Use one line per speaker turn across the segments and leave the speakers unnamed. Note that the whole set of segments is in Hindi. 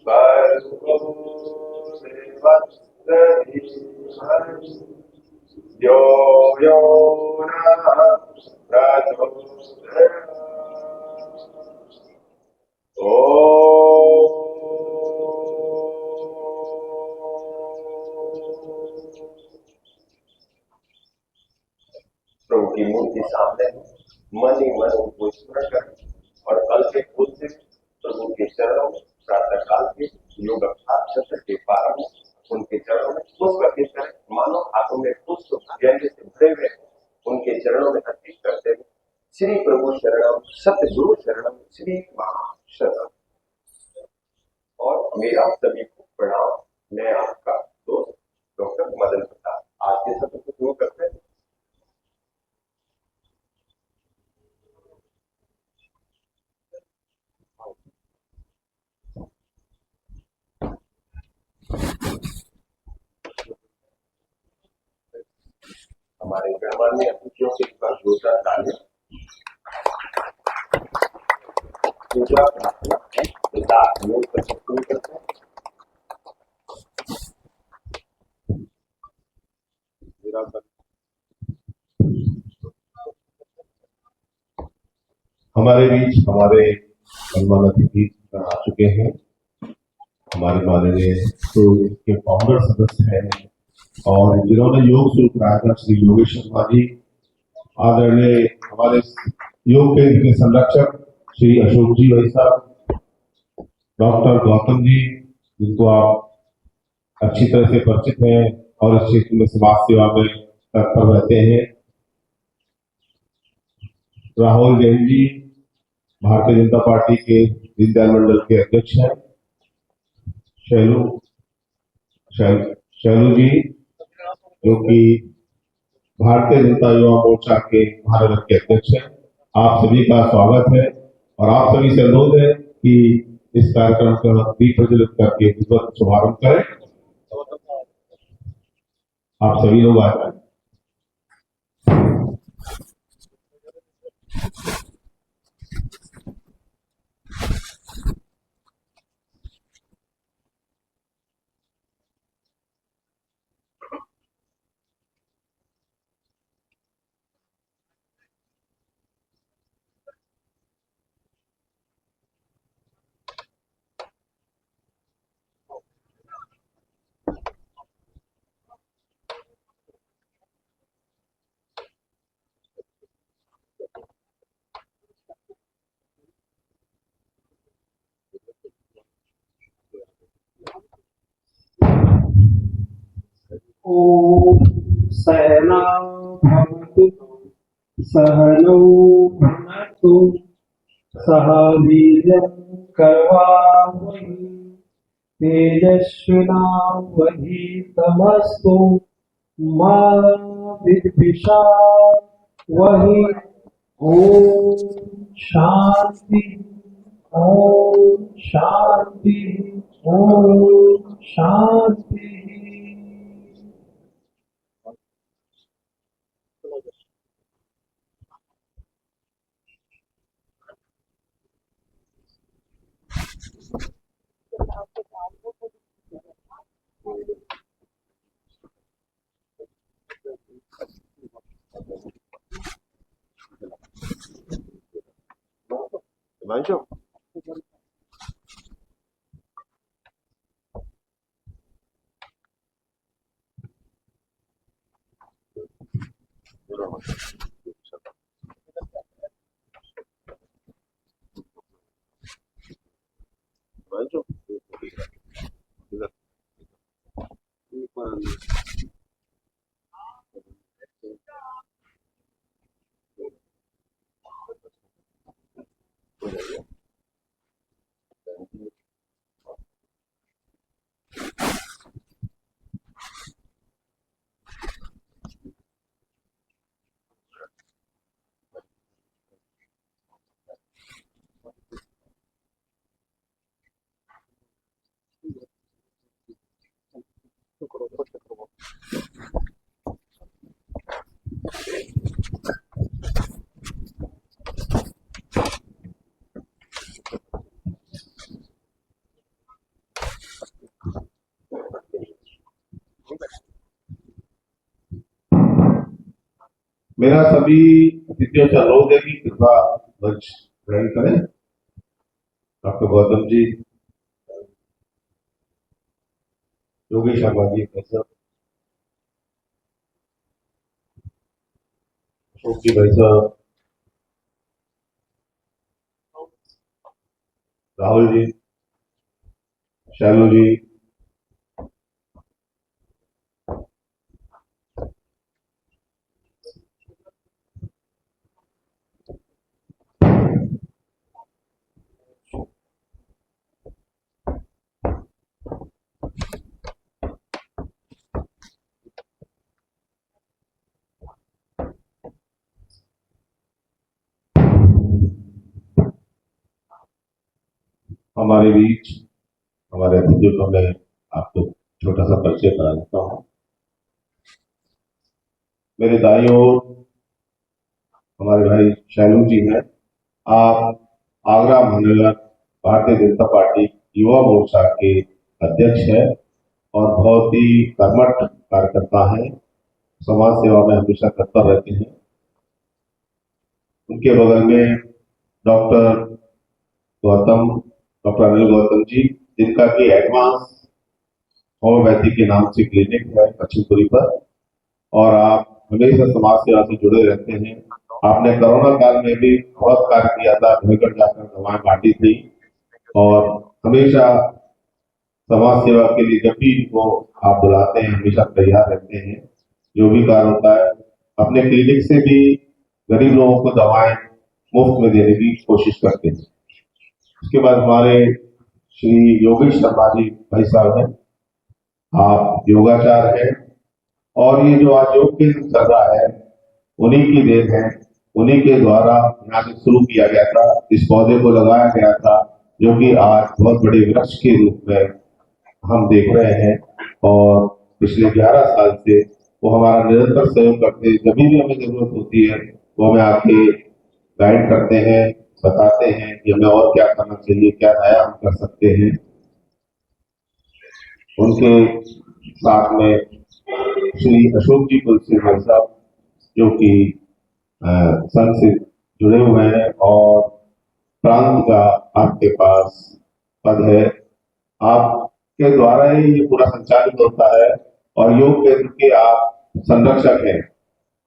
भर्गो देवस्य धीमहि यो यो नः प्रचोदयात्। प्रभु की मूर्ति सामने मन ही मन उनको स्मरण करें और कल के खुद से प्रभु के चरणों में प्रातः काल के योग अभ्यास सत्र के प्रारंभ में उनके चरणों में पुष्प अर्पित करें। मानो हाथों में पुष्प भाग्यांजलि से भरे हुए उनके चरणों में अर्पित करते हुए श्री प्रभु शरणम सतगुरु शरणम श्री महा शरणम। और मेरा सभी को प्रणाम। मैं आपका दोस्त डॉक्टर मदन प्रताप। आज के सत्र को शुरू करते हैं। हमारे गणमान्य अतिथियों के पास जोरदार तालियां। पूजा प्रार्थना योग करते हैं।
हमारे बीच हमारे गणमान्य अतिथि आ चुके हैं। हमारे माननीय के फाउंडर सदस्य हैं और जिन्होंने योग शुरू कराया था श्री योगेश शर्मा जी, आदरणीय हमारे योग केंद्र के संरक्षक श्री अशोक जी भाई साहब, डॉक्टर गौतम जी जिनको आप अच्छी तरह से परिचित हैं और इस क्षेत्र में समाज सेवा में तत्पर रहते हैं, राहुल जैन जी भारतीय जनता पार्टी के दीनदयाल मंडल के अध्यक्ष हैं, शैलू जी जो कि भारतीय जनता युवा मोर्चा के महानगर के अध्यक्ष हैं। आप सभी का स्वागत है और आप सभी से अनुरोध है कि इस कार्यक्रम का दीप प्रज्वलित करके विधिवत शुभारंभ करें। आप सभी लोग आ जाए।
ओम सहना भवतु सहनौ भुनक्तु सह वीर्यं करवावहै तेजस्विनावधीतमस्तु मा विद्विषावहै। ओम शांति ओम शांति ओम शांति।
हिमांशु
मेरा सभी अतिथियों से अनुरोध है कि कृपा मंच ग्रहण करें। डॉक्टर गौतम जी, योगी शर्मा जी, भाई अशोक जी, भाई साहब, राहुल जी, शैलू जी, हमारे बीच हमारे अतिथियों को मैं आपको छोटा सा परिचय करा देता हूँ। मेरे दाईं ओर हमारे भाई शैलू जी हैं। आप आगरा महानगर भारतीय जनता पार्टी युवा मोर्चा के अध्यक्ष हैं और बहुत ही कर्मठ कार्यकर्ता हैं। समाज सेवा में हमेशा तत्पर रहते हैं। उनके बगल में डॉक्टर गौतम, डॉक्टर अनिल गौतम जी, जिनका की एडवांस होम्योपैथी के नाम से क्लिनिक है पश्चिमपुरी पर, और आप हमेशा समाज सेवा से जुड़े रहते हैं। आपने कोरोना काल में भी बहुत कार्य किया था, घर घर जाकर दवाएं बांटी थी और हमेशा समाज सेवा के लिए जब भी इनको आप बुलाते हैं हमेशा तैयार रहते हैं। जो भी कार्य होता है अपने क्लिनिक से भी गरीब लोगों को दवाएं मुफ्त में देने की कोशिश करते हैं। उसके बाद हमारे श्री योगी शर्मा जी भाई साहब हैं। आप योगाचार हैं और ये जो आज योग केंद्र चल रहा है उन्हीं की देन है। उन्हीं के द्वारा यहाँ से शुरू किया गया था, इस पौधे को लगाया गया था, जो कि आज बहुत बड़े वृक्ष के रूप में हम देख रहे हैं। और पिछले 11 साल से वो हमारा निरंतर सहयोग करते हैं। जब भी हमें जरूरत होती है वो हमें आके गाइड करते हैं, बताते हैं कि हमें और क्या करना चाहिए, क्या नया हम कर सकते हैं। उनके साथ में श्री अशोक जी तुलसी भाई साहब, जो कि संघ से जुड़े हुए हैं और प्रांत का आपके पास पद है। आपके द्वारा ही ये पूरा संचालित होता है और योग केंद्र के आप संरक्षक हैं।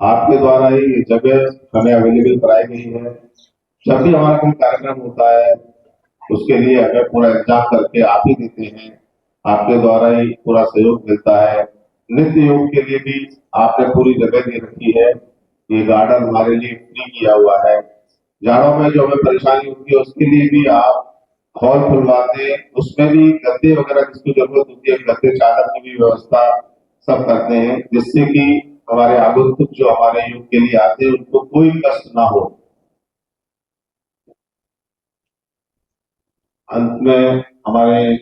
आपके द्वारा ही ये जगह हमें अवेलेबल कराई गई है। जब भी हमारा कोई कार्यक्रम होता है उसके लिए हमें पूरा इंतजाम करके आप ही देते हैं। आपके द्वारा ही पूरा सहयोग मिलता है। नित्य योग के लिए भी आपने पूरी जगह दे रखी है। ये गार्डन हमारे लिए फ्री किया हुआ है। जाड़ों में जो हमें परेशानी होती है उसके लिए भी आप हॉल खुलवाते हैं, उसमें भी गद्दे वगैरह जिसकी जरूरत होती है, गद्दे चादर की भी व्यवस्था सब करते हैं, जिससे कि हमारे आगंतुक जो हमारे योग के लिए आते हैं उनको कोई कष्ट ना हो। अंत में हमारे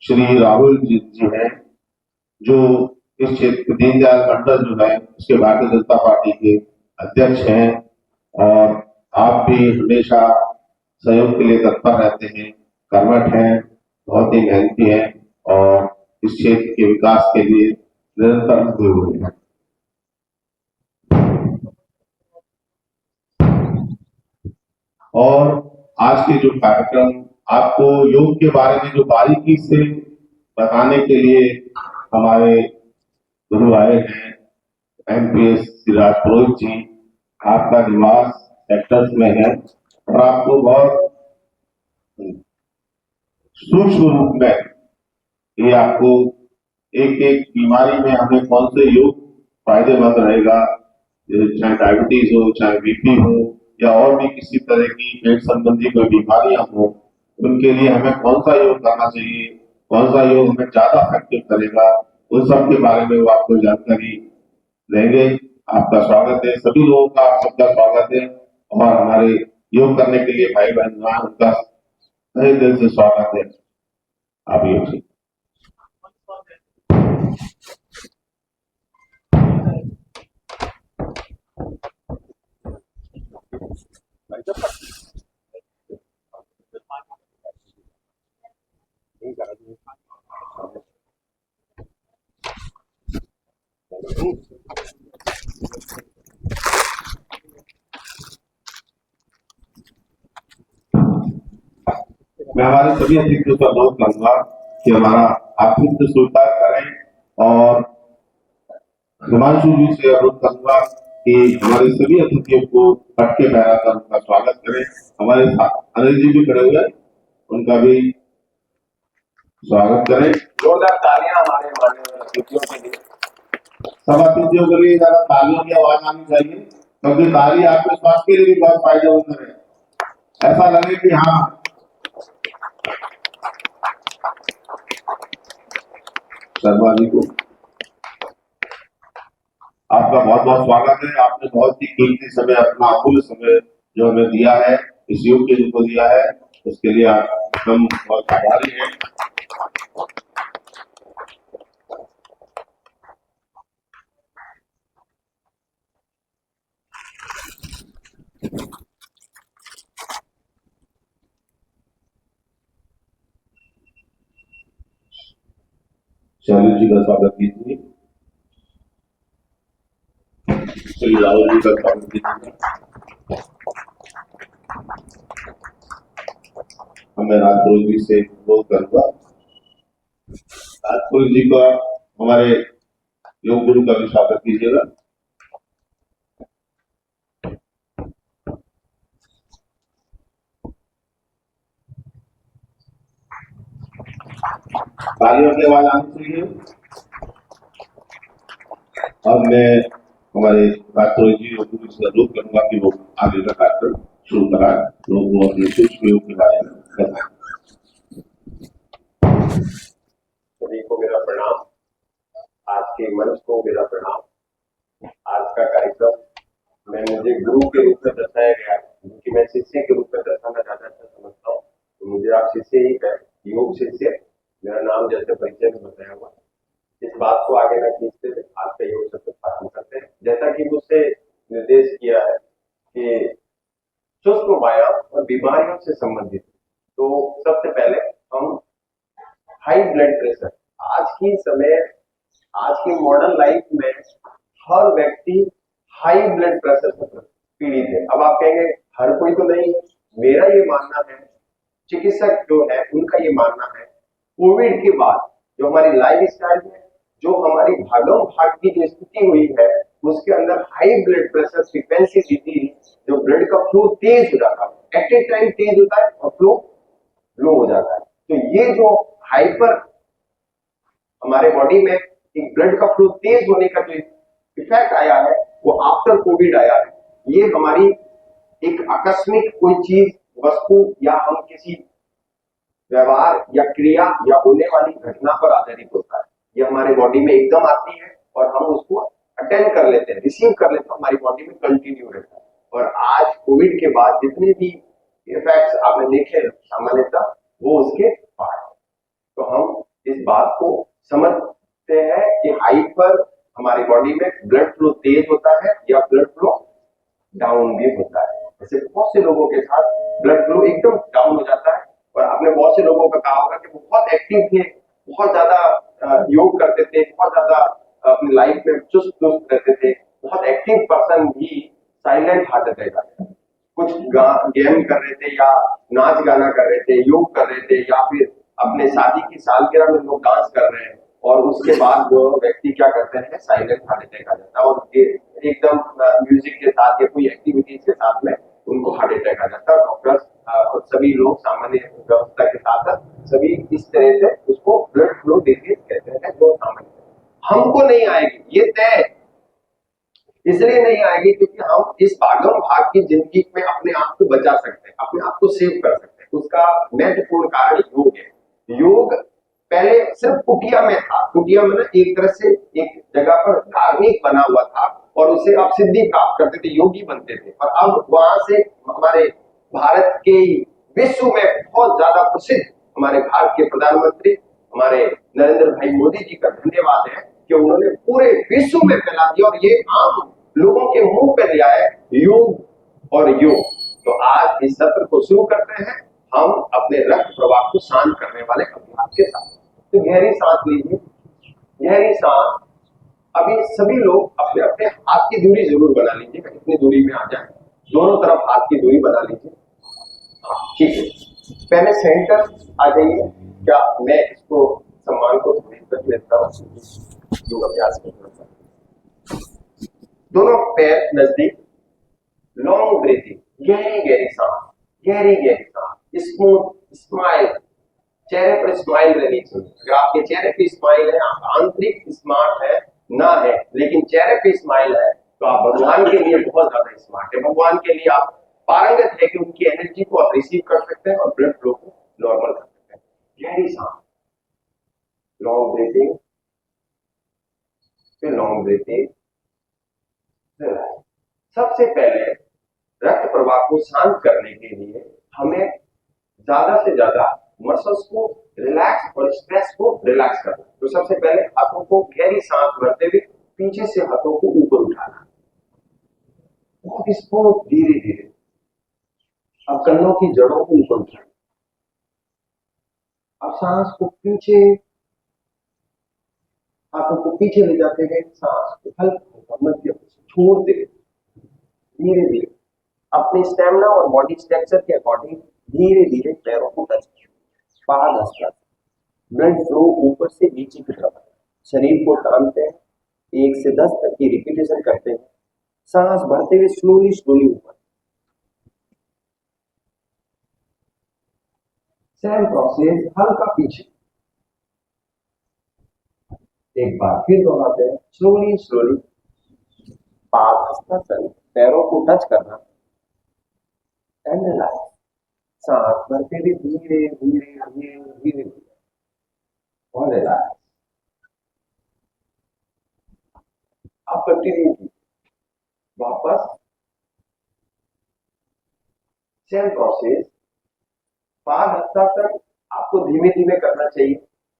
श्री राहुल जी हैं, जो इस क्षेत्र दीनदयाल मंडल जो है उसके भारतीय जनता पार्टी के अध्यक्ष हैं और आप भी हमेशा सहयोग के लिए तत्पर रहते हैं, कर्मठ हैं, बहुत ही मेहनती हैं और इस क्षेत्र के विकास के लिए निरंतर लगे हुए हैं। और आज के जो कार्यक्रम आपको योग के बारे में जो बारीकी से बताने के लिए हमारे गुरु आए हैं, एमपीएस सिराज पुरोहित जी, आपका निवास सेक्टर्स में है और आपको बहुत सूक्ष्म रूप में ये आपको एक एक बीमारी में हमें कौन से योग फायदेमंद रहेगा, चाहे डायबिटीज हो, चाहे बीपी हो या और भी किसी तरह की पेट संबंधी कोई बीमारियां हो, उनके लिए हमें कौन सा योग करना चाहिए, कौन सा योग हमें ज्यादा इफेक्टिव करेगा, उन सब के बारे में वो आपको जानकारी देंगे। आपका स्वागत है, सभी लोगों का आप सबका स्वागत है और हमारे योग करने के लिए भाई बहन उनका तहे दिल से स्वागत है। आप योग से मैं हमारे सभी अतिथियों का अनुरोध करूंगा कि हमारा आतिथ्य स्वीकार करें और हिमांशु जी से अनुरोध करूंगा कि हमारे सभी अतिथियों को पट के फहराकर उनका स्वागत करें। हमारे साथ अनिल जी भी खड़े हुए हैं, उनका भी स्वागत करें।
जोरदार तालियां हमारे माननीय अतिथियों के लिए।
सब अतिथियों के लिए ज्यादा तालियों की आवाज आनी चाहिए, क्योंकि ताली आपके स्वास्थ्य के लिए भी बहुत फायदेमंद है। ऐसा लगे कि हाँ, शर्मा जी को आपका बहुत बहुत स्वागत है। आपने बहुत ही कीमती समय, अपना अमूल्य समय जो हमें दिया है, इस युग के जिनको दिया है, उसके लिए हम बहुत आभारी हैं। शैलेश जी का स्वागत कीजिए, श्री राहुल जी का स्वागत कीजिए। मैं राजपुरोहित जी से अनुरोध करूंगा, राजपुरोहित जी का हमारे योग गुरु का भी स्वागत कीजिएगा। तालियों की आवाज आनी चाहिए। अब मैं हमारे राजपुरोहित जी योग गुरु से अनुरोध करूंगा कि वो आगे का कार्यक्रम शुरू कराए, लोग वो अपने सूक्ष्म योग के बारे में बताएं।
सभी को मेरा प्रणाम, आज के मंच को मेरा प्रणाम। आज का कार्यक्रम मुझे गुरु के रूप में दर्शाया गया है, क्योंकि मैं शिष्य के रूप में दर्शाना ज्यादा अच्छा समझता हूँ। तो मुझे आप शिष्य ही है, योग शिष्य। मेरा नाम जैसे परिचय में बताया हुआ, इस बात को आगे न खींचते हुए आज का योग सत्र प्रारंभ करते हैं। जैसा कि मुझसे निर्देश किया है कि सूक्ष्म व्यायाम और बीमारियों से संबंधित, तो सबसे पहले हम हाई ब्लड प्रेशर, आज की मॉडर्न लाइफ में हर व्यक्ति हाई ब्लड प्रेशर से पीड़ित है। अब आप कहेंगे हर कोई तो नहीं, मेरा ये मानना है, चिकित्सक जो है उनका ये मानना है, कोविड के बाद जो हमारी लाइफ स्टाइल में जो हमारी भागम भाग की जो स्थिति हुई है, उसके अंदर हाई ब्लड प्रेशर फ्रीक्वेंसी थी, जो ब्लड का फ्लो तेज हो जाता है, एट ए टाइम तेज होता है और फ्लो लो हो जाता है। तो ये जो हाइपर हमारे बॉडी में एक ब्लड का फ्लो तेज होने का जो इफेक्ट आया है, वो आफ्टर कोविड आया है। ये हमारी एक आकस्मिक कोई चीज, वस्तु या हम किसी व्यवहार या क्रिया या होने वाली घटना पर आधारित होता है। ये हमारे बॉडी में एकदम आती है और हम उसको अटेंड कर लेते हैं, रिसीव कर लेते हैं, हमारी बॉडी में कंटिन्यू रहता है। और आज कोविड के बाद जितने भी इफेक्ट्स आपने देखे सामान्यतः, वो उसके बाद। तो हम इस बात को समझते हैं कि हाइपर हमारी बॉडी में ब्लड फ्लो तेज होता है या ब्लड फ्लो डाउन भी होता है। जैसे बहुत से लोगों के साथ ब्लड फ्लो एकदम डाउन हो जाता है, और आपने बहुत से लोगों का कहा होगा कि वो बहुत एक्टिव थे, बहुत ज्यादा योग करते थे, बहुत ज्यादा अपनी लाइफ में चुस्त रहते थे, बहुत एक्टिव पर्सन भी साइलेंट हार्ट अटैक आ गया। कुछ गेम कर रहे थे या नाच गाना कर रहे थे, योग कर रहे थे, या फिर अपने शादी की सालगिरह में लोग डांस कर रहे हैं, और उसके बाद वो व्यक्ति क्या करते हैं, साइलेंट हार्ट अटैक आ जाता है, और एकदम म्यूजिक के साथ या कोई एक्टिविटीज के साथ में उनको हार्ट अटैक आ जाता है। डॉक्टर्स और सभी लोग सामान्य व्यवस्था के साथ सभी इस तरह से उसको ब्लड फ्लो डिजीज कहते हैं, जो सामान्य हमको नहीं आएगी, ये तय इसलिए नहीं आएगी क्योंकि हम इस भागम भाग की जिंदगी में अपने आप को बचा सकते हैं, अपने आप को सेव कर सकते हैं। उसका महत्वपूर्ण कारण योग है। योग पहले सिर्फ कुटिया में था, कुटिया में एक तरह से एक जगह पर धार्मिक बना हुआ था, और उससे आप सिद्धि प्राप्त करते थे, योगी बनते थे। और अब वहां से हमारे भारत के विश्व में बहुत ज्यादा प्रसिद्ध हमारे भारत के प्रधानमंत्री हमारे नरेंद्र भाई मोदी जी का धन्यवाद है कि उन्होंने पूरे विश्व में फैला दिया, और ये आम लोगों के मुंह पे लिया है योग और योग। तो आज इस सत्र को शुरू करते हैं हम अपने रक्त प्रवाह को शांत करने वाले अभ्यास के साथ। तो गहरी सांस लीजिए, गहरी सांस। अभी सभी लोग अपने अपने हाथ की दूरी जरूर बना लीजिएगा, इतनी दूरी में आ जाए, दोनों तरफ हाथ की दूरी बना लीजिए। ठीक है, पहले सेंटर आ जाइए। क्या मैं इसको सम्मान को तक लेता हूँ, योग अभ्यास में दोनों पैर नजदीक, लॉन्ग ब्रीथिंग, गहरी गहरी सांस, गहरी गहरी सांस, स्मूथ स्माइल, चेहरे पर स्माइल रहनी चाहिए। अगर आपके चेहरे पे स्माइल है, आप आंतरिक स्मार्ट है ना है, लेकिन चेहरे पे स्माइल है, तो आप भगवान के लिए बहुत ज्यादा स्मार्ट है। भगवान के लिए आप पारंगत है कि उनकी एनर्जी को आप रिसीव कर सकते हैं और ब्लड फ्लो को नॉर्मल कर सकते हैं। गहरी सांस, लॉन्ग ब्रीथिंग, फिर लॉन्ग ब्रीथिंग। सबसे पहले रक्त प्रवाह को शांत करने के लिए हमें ज्यादा से ज्यादा मसल्स को रिलैक्स और स्ट्रेस को रिलैक्स करना। तो सबसे पहले हाथों को गहरी सांस भरते हुए पीछे से हाथों को ऊपर उठाना, बहुत स्मूथ, धीरे धीरे। अब कन्नों की जड़ों को ऊपर उठाना। अब सांस को पीछे, हाथों को पीछे ले जाते हुए सांस को हल्का मध्यम छोड़ते हुए धीरे धीरे अपने स्टेमिना और बॉडी स्ट्रक्चर के अकॉर्डिंग धीरे धीरे पैरों को टच किया। पाद ब्लड फ्लो ऊपर से नीचे की तरफ, शरीर को टानते हैं, 1 से 10 तक की रिपीटेशन करते हैं। सांस भरते हुए स्लोली स्लोली ऊपर। सेम प्रोसेस हल्का पीछे। एक बार फिर दोहराते हैं, स्लोली स्लोली। पाद पैरों को टच करना एंड रिलैक्स। सांस भरते हुए धीरे धीरे धीरे धीरे और रिलैक्स। आप कंटिन्यू कीजिए। वापस सेम प्रोसेस। पाद हस्तासन आपको धीमे धीमे करना चाहिए,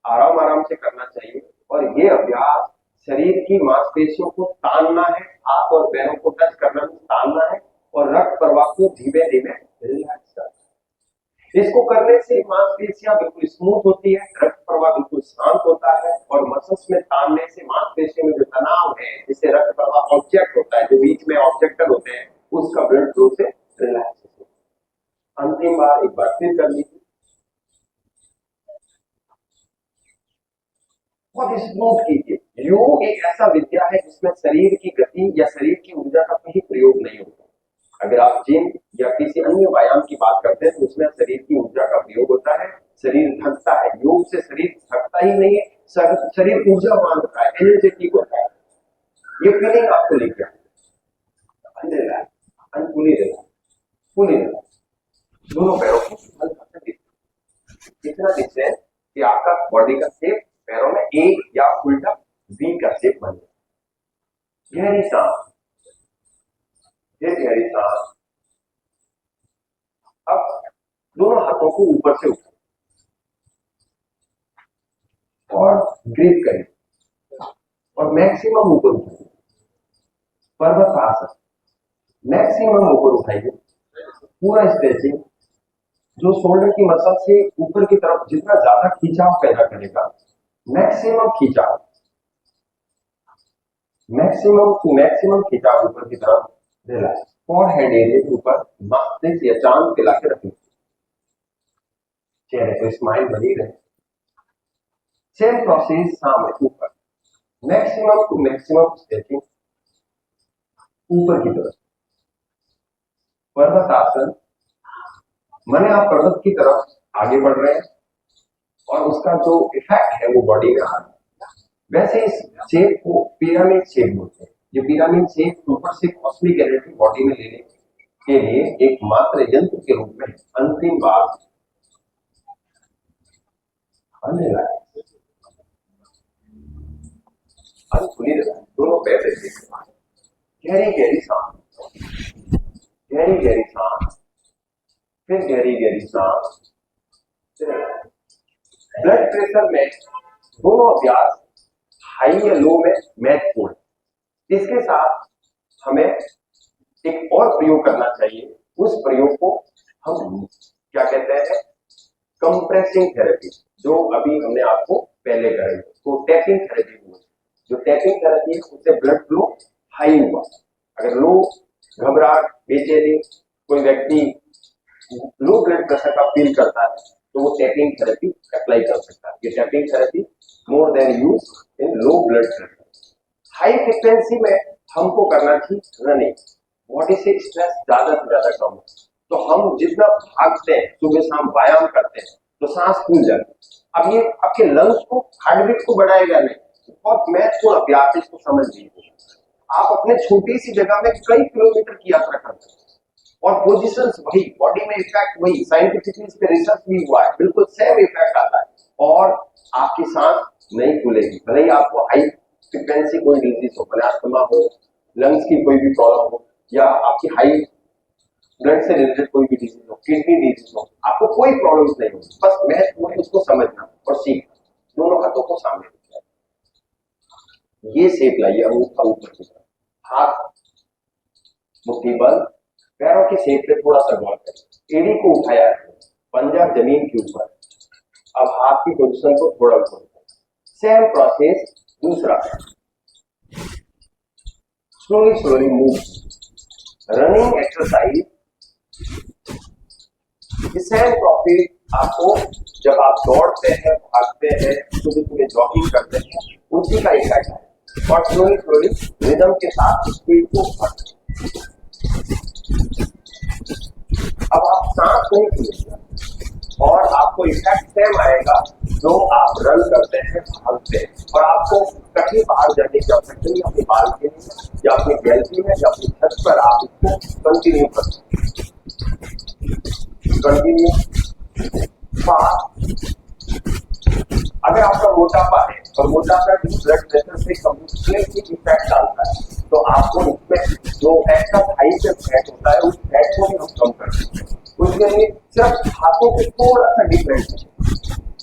आराम आराम से करना चाहिए। और ये अभ्यास शरीर की मांसपेशियों को तानना है, हाथ और पैरों को टच करना, तानना है और रक्त प्रवाह को धीमे धीमे रिलैक्स करना है। इसको करने से मांसपेशियां बिल्कुल स्मूथ होती है, रक्त प्रवाह बिल्कुल शांत होता है और मसल्स में तानने से मांसपेशियों में जो तनाव है, जिससे रक्त प्रवाह ऑब्जेक्ट होता है, जो बीच में ऑब्जेक्टर होते हैं, उसका ब्लड फ्लो से रिलैक्स होता है। अंतिम बार एक बार फिर कर लीजिए, बहुत स्मूथ कीजिए। योग एक ऐसा विद्या है जिसमें शरीर की गति या शरीर की ऊर्जा का कहीं प्रयोग नहीं होता। अगर आप जिम या किसी अन्य व्यायाम की बात करते हैं तो उसमें शरीर की ऊर्जा का प्रयोग होता है, शरीर थकता है। योग से शरीर थकता ही नहीं है, शरीर ऊर्जावान होता है, एनर्जेटिक होता है। ये फीलिंग आपको लेके आए, दोनों पैरों को हल्का से दिखता, इतना दिखता है कि आपका बॉडी का शेप पैरों में ए या उल्टा वी का शेप बन जाए। गहरी सांस, गहरी सांस। अब दोनों हाथों को ऊपर से उठाएं और ग्रिप करें और मैक्सिमम ऊपर उठाइए। पर्वतासन, मैक्सिमम ऊपर उठाइए, पूरा स्ट्रेचिंग। जो शोल्डर की मसल से ऊपर की तरफ जितना ज्यादा खिंचाव पैदा करेगा, मैक्सिमम खिंचाव, मैक्सिमम टू मैक्सिमम खिंचाव ऊपर की तरफ। रिलैक्स। फोरहेड एरिया के ऊपर मस्तिष्क या चांद के लाके रखें, चेहरे पर स्माइल बनी रहे। सेम प्रोसेस सामने ऊपर, मैक्सिमम टू मैक्सिमम स्ट्रेचिंग ऊपर की तरफ। पर्वतासन, माने आप पर्वत की तरफ आगे बढ़ रहे हैं और उसका जो इफेक्ट है वो बॉडी में आ रहा है। वैसे इस शेप को पिरामिड शेप बोलते हैं। ये पिरामिड शेप ऊपर से कॉस्मिक एनर्जी बॉडी में लेने के लिए एक मात्र यंत्र के रूप में। अंतिम बार दोनों पैर से गहरी गहरी सांस, गहरी गहरी सांस, फिर गहरी गहरी सांस। ब्लड प्रेशर में दोनों अभ्यास हाई या लो में महत्वपूर्ण। इसके साथ हमें एक और प्रयोग करना चाहिए। उस प्रयोग को हम क्या कहते हैं, कंप्रेसिंग थेरेपी, जो अभी हमने आपको पहले कराई, तो टैपिंग थेरेपी हुई। जो टैपिंग थेरेपी है उससे ब्लड फ्लो हाई हुआ। अगर लो घबराहट, बेचैनी, कोई व्यक्ति लो ब्लड प्रेशर का फील करता है तो वो टैपिंग थेरेपी अप्लाई कर सकता है। ये tapping therapy more than use in low blood pressure. High frequency में हमको करना चाहिए रनिंग, बॉडी से स्ट्रेस ज्यादा से ज्यादा कम हो। तो हम जितना भागते हैं, सुबह शाम व्यायाम करते हैं, तो सांस फूल जाती है। अब ये आपके लंग्स को, हार्टबीट को बढ़ाएगा नहीं, बहुत महत्वपूर्ण अभ्यास है, इसको समझ लीजिए। आप अपने छोटी सी जगह में कई किलोमीटर की यात्रा करते हैं और पोजीशंस वही, बॉडी में इफेक्ट वही, साइंटिफिकली इस पे रिसर्च भी हुआ है, बिल्कुल सेम इफेक्ट आता है और आपकी सांस नहीं खुलेगी। भले ही आपको हाई फ्रिक्वेंसी कोई डिजीज हो, भले अस्थमा हो, लंग्स की कोई भी प्रॉब्लम हो, या आपकी हाई ब्लड से रिलेटेड कोई भी डिजीज हो, किडनी डिजीज हो, आपको कोई प्रॉब्लम नहीं हो, बस महत्वपूर्ण है उसको समझना और सीखना। दोनों हाथों को सामने रखना, ये शेप लाइए, अंगूठा ऊपर की तरफ, हाथ मुट्ठी बंद, पैरों के शेप पे थोड़ा सा गौर करें। एड़ी को उठाया है, पंजा जमीन के ऊपर। अब हाथ की पोजीशन को थोड़ा ऊपर, सेम प्रोसेस दूसरा, slowly slowly move, running exercise. Same process आपको जब आप दौड़ते हैं, भागते हैं, सुबह सुबह जॉगिंग करते हैं, उसी का इफेक्ट है। और स्लोली स्लोली रिदम के साथ स्पीड को बढ़ाते हैं। अब आप सांस नहीं खुलेगा और आपको इफेक्ट सेम आएगा जो आप रन करते हैं, भागते हैं। और आपको कहीं बाहर जाने की आवश्यकता नहीं, अपनी बालकनी में या अपनी गैलरी में या अपनी छत पर आप इसको कंटिन्यू कर सकते हैं। कंटिन्यू अगर आपका मोटापा है और मोटापा भी ब्लड प्रेशर से कंप्लीटली इफेक्ट डालता है, तो आपको इसमें जो एक्स्ट्रा हाई से फैट होता है, उस फैट को भी हम कम कर सकते हैं। उसके लिए सिर्फ हाथों को थोड़ा सा डिफरेंट है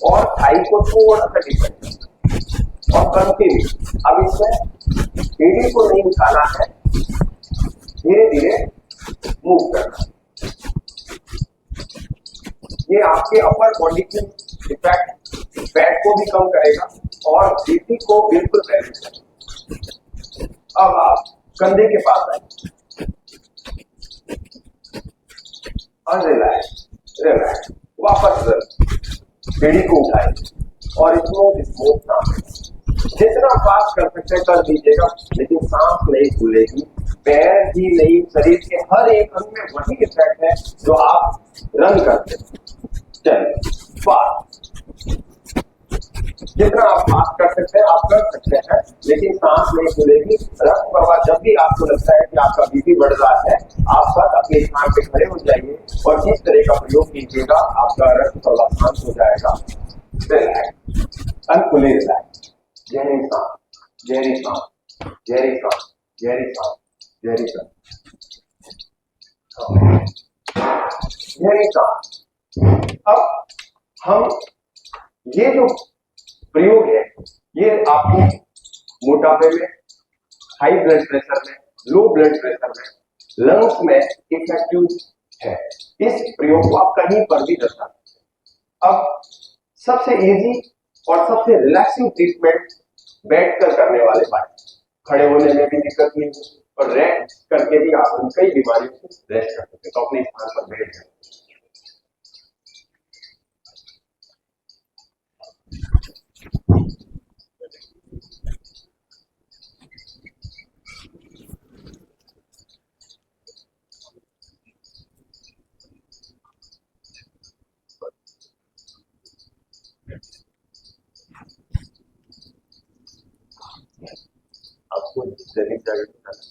और थाई को थोड़ा सा डिफरेंट है और कंटिन्यू। अब इसमें एड़ी को नहीं उठाना है, धीरे धीरे मूव करना। ये आपके अपर बॉडी की इफेक्ट फैट को भी कम करेगा और बीपी को बिल्कुल बैलेंस करेगा। अब आप कंधे के पास आए, अनरिलैक्स, रिलैक्स, वापस एड़ी को उठाए और स्मूथ सांस। जितना फास्ट कर सकते हैं कर दीजिएगा, लेकिन सांस नहीं खुलेगी। पैर ही नहीं, शरीर के हर एक अंग में वही इफेक्ट है जो आप रन करते हैं। चलिए फास्ट, जितना आप फास्ट कर सकते हैं आप कर सकते हैं, लेकिन सांस नहीं खुलेगी। रक्त प्रवाह, जब भी आपको लगता है कि आपका बीपी बढ़ रहा है, आप बस अपने स्थान पे खड़े हो जाइए और इस तरह का प्रयोग कीजिएगा, आपका रक्त प्रवाह शांत हो जाएगा। खुले रिलैक्स, गहरी सांस, गहरी सांस, गहरी सांस, गहरी सांस, गहरी सांस, गहरी सांस। अब हम ये जो प्रयोग है, ये आपको मोटापे में, हाई ब्लड प्रेशर में, लो ब्लड प्रेशर में, लंग्स में इफेक्टिव है। इस प्रयोग को आप कहीं पर भी कर सकते हैं। अब सबसे इजी और सबसे रिलैक्सिंग ट्रीटमेंट बैठकर करने वाले बात, खड़े होने में भी दिक्कत नहीं हो और रेस्ट करके भी आप उन कई बीमारियों से रेस्ट कर सकते हैं। तो अपने स्थान पर बैठ जाए। आपको दैनिक जागरण करना,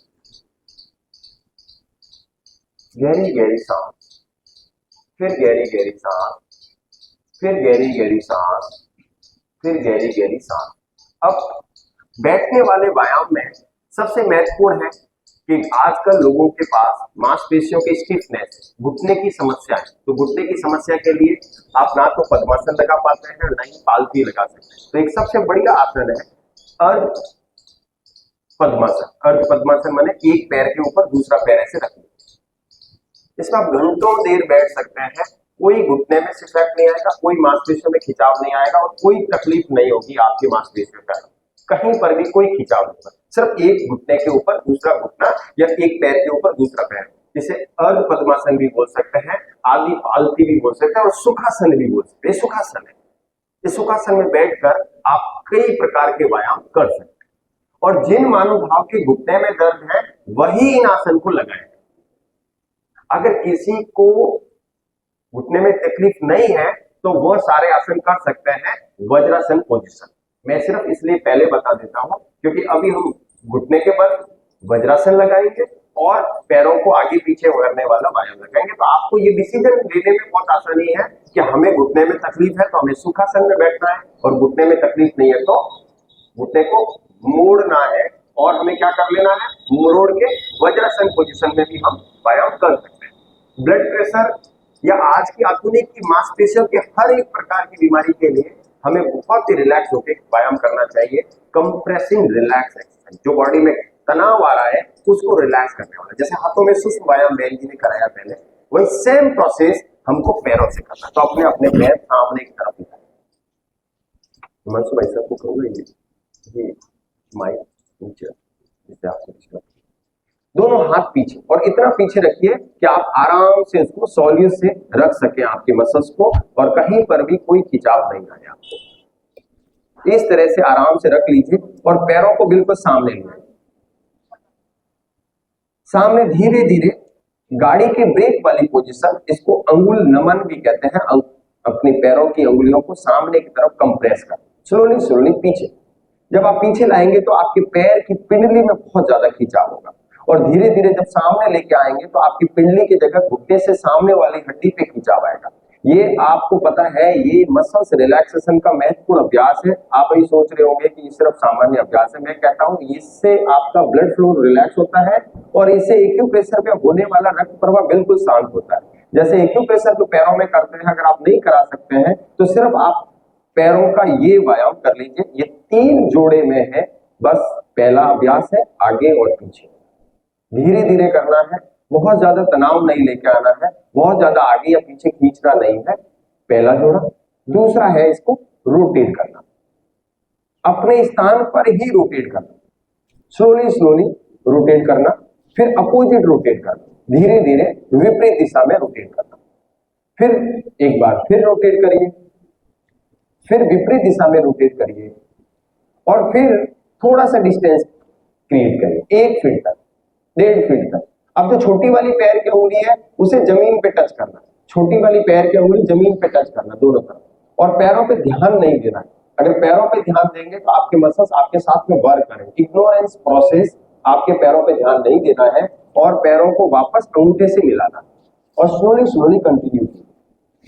गहरी गहरी सांस, फिर गहरी गहरी सांस, फिर गहरी गहरी सांस, फिर गहरी गहरी सांस। अब बैठने वाले व्यायाम में सबसे महत्वपूर्ण है कि आजकल लोगों के पास मांसपेशियों की स्टिफनेस, घुटने की समस्या है। तो घुटने की समस्या के लिए आप ना तो पद्मासन लगा पाते हैं, ना ही पालथी लगा सकते हैं। तो एक सबसे बढ़िया आसन है अर्ध पद्मासन। अर्ध पद्मासन माने एक पैर के ऊपर दूसरा पैर ऐसे रखना। इसमें आप घंटों देर बैठ सकते हैं कोई घुटने में इफेक्ट नहीं आएगा, कोई मांसपेशियों में खिंचाव नहीं आएगा और कोई तकलीफ नहीं होगी आपकी मांसपेशियों का, कहीं पर भी कोई खिंचाव नहीं होगा। सिर्फ एक घुटने के ऊपर दूसरा घुटना या एक पैर के ऊपर दूसरा पैर, इसे अर्ध पद्मासन भी बोल सकते हैं, आदि पालती भी बोल सकते हैं और सुखासन भी बोल सकते हैं। सुखासन है, इस सुखासन में बैठकर आप कई प्रकार के व्यायाम कर सकते हैं और जिन महानुभाव के घुटने में दर्द है वही इन आसन को लगाएं। अगर किसी को घुटने में तकलीफ नहीं है तो वह सारे आसन कर सकते हैं वज्रासन पोजीशन। मैं सिर्फ इसलिए पहले बता देता हूं क्योंकि अभी हम घुटने के बल वज्रासन लगाएंगे और पैरों को आगे पीछे करने वाला व्यायाम लगाएंगे। तो आपको ये डिसीजन लेने में बहुत आसानी है कि हमें घुटने में तकलीफ है तो हमें सुखासन में बैठना है और घुटने में तकलीफ नहीं है तो घुटने को मोड़ना है और हमें क्या कर लेना है, मोड़ के वज्रासन पोजीशन में भी हम व्यायाम कर सकते हैं। ब्लड प्रेशर या आज की आधुनिक की मांसपेशियों के हर एक प्रकार की बीमारी के लिए हमें बहुत ही रिलैक्स होकर व्यायाम करना चाहिए। कंप्रेसिंग रिलैक्स एक्सरसाइज, जो बॉडी में तनाव आ रहा है उसको रिलैक्स करने वाला, जैसे हाथों में सुस्त व्यायाम बहन जी ने कराया पहले, वही सेम प्रोसेस हमको पैरों से करना। तो अपने अपने पैर सामने की तरफ दिखाएं। मनसू भाई साहब को कहूंगा ये माइक नीचे, जिससे आप दोनों हाथ पीछे और इतना पीछे रखिए कि आप आराम से इसको सॉलिड से रख सके आपके मसल्स को और कहीं पर भी कोई खिंचाव नहीं आए आपको। इस तरह से आराम से रख लीजिए और पैरों को बिल्कुल सामने ले आइए। सामने धीरे धीरे गाड़ी के ब्रेक वाली पोजीशन, इसको अंगुल नमन भी कहते हैं। अपने पैरों की अंगुलियों को सामने की तरफ कंप्रेस कर स्लोली स्लोली पीछे। जब आप पीछे लाएंगे तो आपके पैर की पिंडली में बहुत ज्यादा खिंचाव होगा और धीरे धीरे जब सामने लेके आएंगे तो आपकी पिंडली की जगह घुटने से सामने वाली हड्डी पे खिंचाव आएगा। ये आपको पता है, ये मसल्स रिलैक्सेशन का महत्वपूर्ण अभ्यास है। आप ही सोच रहे होंगे कि ये सिर्फ सामान्य अभ्यास है। मैं कहता हूँ इससे आपका ब्लड फ्लो रिलैक्स होता है और इससे एक्यूप्रेशर पे होने वाला रक्त प्रवाह बिल्कुल शांत होता है। जैसे एक्यूप्रेशर तो पैरों में करते हैं, अगर आप नहीं करा सकते हैं तो सिर्फ आप पैरों का ये व्यायाम कर लीजिए। ये 3 जोड़े में है, बस पहला अभ्यास है, आगे और पीछे धीरे धीरे करना है। बहुत ज्यादा तनाव नहीं लेके आना है, बहुत ज्यादा आगे या पीछे खींचना नहीं है। पहला जोड़ा। दूसरा है इसको रोटेट करना, अपने स्थान पर ही रोटेट करना, स्लोली स्लोली रोटेट करना, फिर अपोजिट रोटेट करना, धीरे धीरे विपरीत दिशा में रोटेट करना, फिर एक बार फिर रोटेट करिए, फिर विपरीत दिशा में रोटेट करिए और फिर थोड़ा सा डिस्टेंस क्रिएट करिए, 1 फीट तक, 1.5 फीट तक। अब जो छोटी वाली पैर की उंगली है उसे जमीन पे टच करना, छोटी वाली पैर की उंगली जमीन पे टच करना दोनों तरफ, और पैरों पे ध्यान नहीं देना है। अगर पैरों पे ध्यान देंगे तो आपके मसल्स आपके साथ में वर्क करेंगे। इग्नोरेंस प्रोसेस, आपके पैरों पे ध्यान नहीं देना है और पैरों को वापस अंगूठे से मिलाना और स्लोली स्लोली कंटिन्यू कीजिए।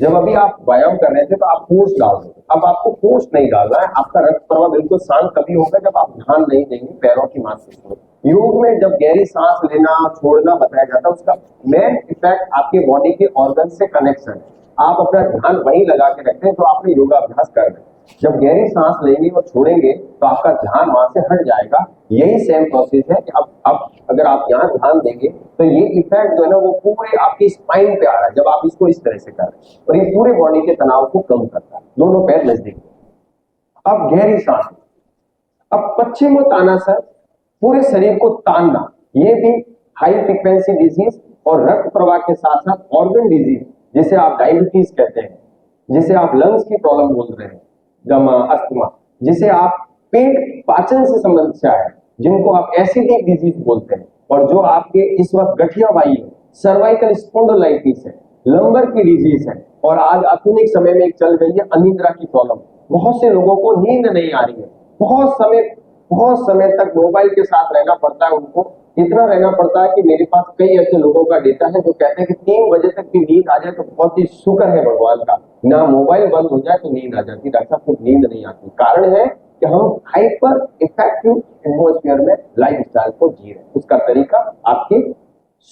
जब अभी आप व्यायाम कर रहे थे तो आप फोर्स डाल रहे थे, अब आपको फोर्स नहीं डालना है। आपका रक्त प्रवाह बिल्कुल शांत तभी होगा जब आप ध्यान नहीं देंगे पैरों की मांसपेशियों। योग में जब गहरी सांस लेना छोड़ना बताया जाता है, उसका मेन इफेक्ट आपके बॉडी के ऑर्गन से कनेक्शन है। आप अपना ध्यान वहीं लगा के रखते हैं तो आपने योगा अभ्यास कर रहे हैं। जब गहरी सांस लेंगे और छोड़ेंगे तो आपका ध्यान वहां से हट जाएगा। यही सेम प्रोसेस है कि अब अगर आप यहाँ ध्यान देंगे तो ये इफेक्ट जो है ना वो पूरे आपकी स्पाइन पे आ रहा है जब आप इसको इस तरह से कर रहे हैं, और ये पूरे बॉडी के तनाव को कम करता है। दोनों पैर नजदीक। अब गहरी सांस। अब पश्चिमोत्तानासन, पूरे शरीर को तानना, ये भी हाई फ्रीक्वेंसी डिजीज और रक्त प्रवाह के साथ साथ ऑर्गन डिजीज, जिसे आप डायबिटीज कहते हैं, जिसे आप लंग्स की प्रॉब्लम बोल रहे हैं, दमा, अस्थमा, जिसे आप पेट पाचन से समस्या है, जिनको आप एसिडिक डिजीज बोलते हैं, और जो आपके इस वक्त गठिया वायु है, सर्वाइकल स्पॉन्डिलाइटिस है, लंबर की डिजीज है, और आज आधुनिक समय में एक चल गई है अनिद्रा की प्रॉब्लम। बहुत से लोगों को नींद नहीं आ रही है, बहुत समय तक मोबाइल के साथ रहना पड़ता है। उनको इतना रहना पड़ता है कि मेरे पास कई ऐसे लोगों का डेटा है जो कहते हैं कि 3 बजे तक भी नींद आ जाए तो बहुत ही शुक्र है भगवान का, ना मोबाइल बंद हो जाए तो नींद आ जाती। डॉक्टर साहब को नींद नहीं आती, कारण है कि हम हाइपर इफेक्टिव एटमॉस्फेयर में लाइफस्टाइल को जी रहे हैं। उसका तरीका आपकी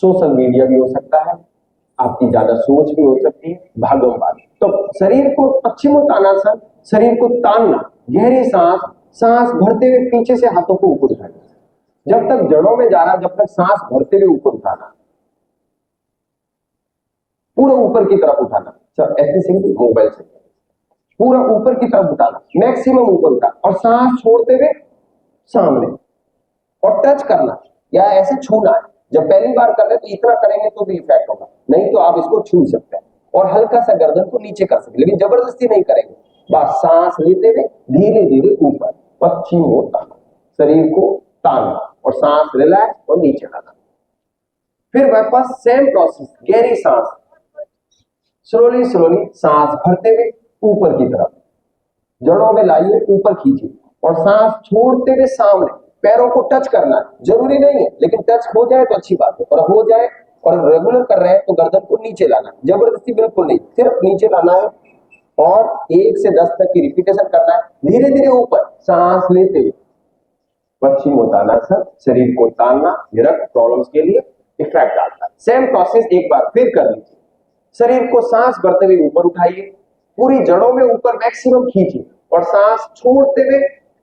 सोशल मीडिया भी हो सकता है, आपकी ज्यादा सोच भी हो सकती है, भागम-भाग। तो शरीर को पश्चिमोत्तानासन, शरीर को तानना, गहरी सांस भरते हुए पीछे से हाथों को ऊपर उठाना, जब तक जड़ों में जा रहा, जब तक सांस भरते हुए ऊपर उठाना, पूरा ऊपर की तरफ उठाना,
एफिशिएंटली मोबाइल से पूरा ऊपर की तरफ उठाना, मैक्सिमम ऊपर उठा और सांस छोड़ते हुए सामने और टच करना या ऐसे छूना है। जब पहली बार कर रहे हैं तो इतना करेंगे तो भी इफेक्ट होगा, नहीं तो आप इसको छू सकते हैं और हल्का सा गर्दन को नीचे कर सकते, लेकिन जबरदस्ती नहीं करेंगे। बस सांस लेते हुए धीरे धीरे ऊपर पश्चिम ओर ताना, शरीर को ताना और सांस रिलैक्स और नीचे लाना। फिर वापस सेम प्रोसेस, गहरी सांस, स्लोली स्लोली सांस भरते हुए ऊपर की तरफ जड़ों में लाइए, ऊपर खींचिए और सांस छोड़ते हुए सामने पैरों को टच करना है। जरूरी नहीं है, लेकिन टच हो जाए तो अच्छी बात है, और हो जाए और रेगुलर कर रहे हैं तो गर्दन को नीचे लाना है, जबरदस्ती बिल्कुल नहीं, सिर्फ नीचे लाना है और 1 से 10 तक की रिपीटेशन करना है। धीरे धीरे ऊपर सांस लेते हुए पश्चिम उत्तानासन, शरीर को तानना, ये रक्त प्रॉब्लम्स के लिए इफेक्ट आता है। सेम प्रोसेस एक बार फिर कर लीजिए। शरीर को सांस भरते हुए ऊपर उठाइए, पूरी जड़ों में ऊपर मैक्सिमम खींचिए और सांस छोड़ते हुए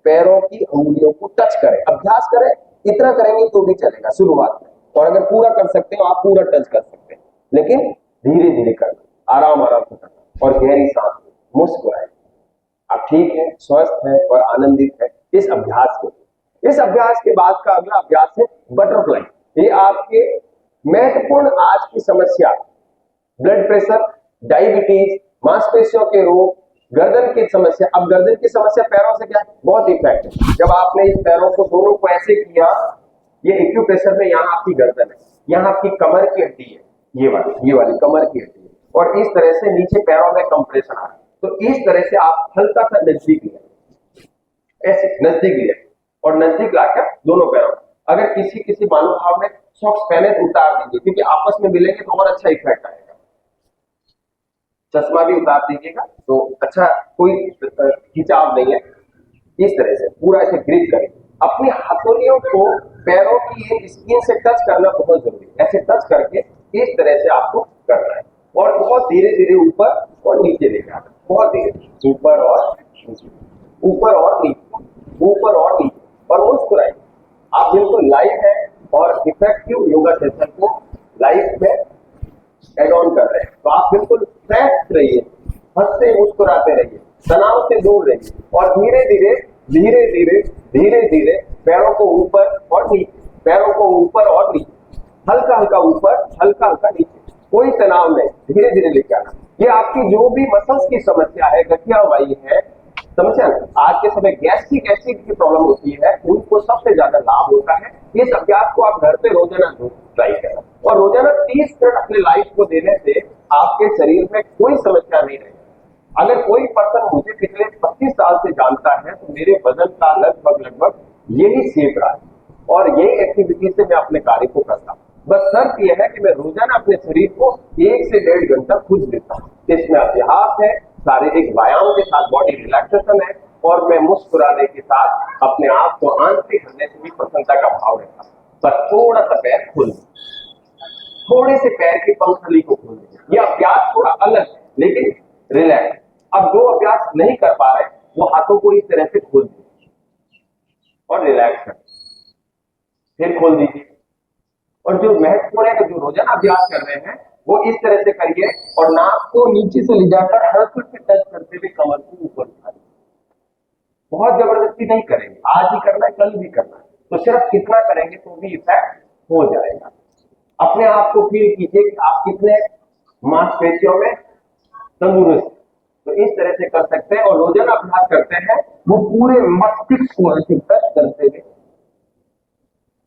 पैरों की अंगुलियों को टच करें। अभ्यास करें, इतना करेंगे तो भी चलेगा शुरुआत में, और अगर पूरा कर सकते हो आप पूरा टच कर सकते हैं, लेकिन धीरे धीरे करना, आराम आराम से करना और गहरी सांस मुस्कुराए। आप ठीक है, स्वस्थ है और आनंदित है इस अभ्यास को। इस अभ्यास के बाद का अगला अभ्यास है बटरफ्लाई। ये आपके महत्वपूर्ण आज की समस्या, ब्लड प्रेशर, डायबिटीज, मांसपेशियों के रोग, गर्दन की समस्या। अब गर्दन की समस्या पैरों से क्या है, बहुत इफेक्ट है। जब आपने इस पैरों को दोनों को ऐसे किया, ये एक्यूप्रेशर में यहाँ आपकी गर्दन है, यहाँ आपकी कमर की हड्डी है, ये वाली कमर की हड्डी है, और इस तरह से नीचे पैरों में कंप्रेशन आ रहा है। तो इस तरह से आप हल्का सा नजदीक लिया, ऐसे नजदीक लिया और नजदीक लाकर दोनों पैरों, अगर किसी महानुभाव ने सॉक्स पहने तो उतार दीजिए, क्योंकि आपस में मिलेंगे तो और अच्छा इफेक्ट आएगा। चश्मा भी उतार दीजिएगा तो अच्छा, कोई खिंचाव नहीं है। इस तरह से पूरा ऐसे ग्रिप करें, अपनी हथेलियों को पैरों की स्किन से टच करना बहुत जरूरी है। ऐसे टच करके इस तरह से आपको करना है और बहुत धीरे धीरे ऊपर और नीचे लेकर आना, बहुत धीरे ऊपर और नीचे, ऊपर और नीचे, ऊपर और नीचे, और मुस्कुराइए। आप बिल्कुल लाइव है और इफेक्टिव योगा सेशन को लाइव में एड ऑन कर रहे हैं, तो आप बिल्कुल फ्रेश रहिए, हंसते मुस्कुराते रहिए, तनाव से दूर रहिए और धीरे धीरे धीरे धीरे धीरे धीरे पैरों को ऊपर और नीचे, पैरों को ऊपर और नीचे, हल्का हल्का ऊपर, हल्का हल्का नीचे, कोई तनाव नहीं, धीरे धीरे लेके आना। ये आपकी जो भी मसल्स की समस्या है, गठिया वाई है, समझा, आज के समय गैस्ट्रिक एसिड की प्रॉब्लम होती है, उनको सबसे ज्यादा लाभ होता है। इस अभ्यास को आप घर पे रोजाना ट्राई करें और रोजाना 30 मिनट अपने लाइफ को देने से आपके शरीर में कोई समस्या नहीं रहेगी। अगर कोई पर्सन मुझे पिछले 25 साल से जानता है तो मेरे वजन का लगभग यही शेप रहा है और यही एक्टिविटी से मैं अपने कार्य को करता हूँ। बस शर्त यह है कि मैं रोजाना अपने शरीर को 1 से 1.5 घंटा खुद देता हूँ। इसमें अभ्यास है, शारीरिक व्यायाम के साथ बॉडी रिलैक्सेशन है और मैं मुस्कुराने के साथ अपने आप को आंतरिक हृदय से भी प्रसन्नता का भाव रहता हूँ। बस थोड़ा सा पैर खोल दीजिए, थोड़े से पैर की पंखुड़ी को खोल दीजिए। यह अभ्यास थोड़ा अलग है लेकिन रिलैक्स। अब जो अभ्यास नहीं कर पा रहे वो हाथों को इस तरह से खोल दीजिए और रिलैक्स करें, फिर खोल दीजिए। और जो महत्वपूर्ण है, जो रोजाना अभ्यास कर रहे हैं वो इस तरह से करिए और नाक को नीचे से ले जाकर हल्के से टच करते हुए कमर को ऊपर उठाइए। बहुत जबरदस्ती नहीं करेंगे, आज ही करना है, कल भी करना है, तो सिर्फ कितना करेंगे तो भी इफेक्ट हो जाएगा। अपने आप को फील कीजिए कि आप कितने मांसपेशियों में तंदुरुस्त, तो इस तरह से कर सकते हैं। और रोजाना अभ्यास करते हैं वो पूरे मस्तिष्क को ऐसे टच करते हुए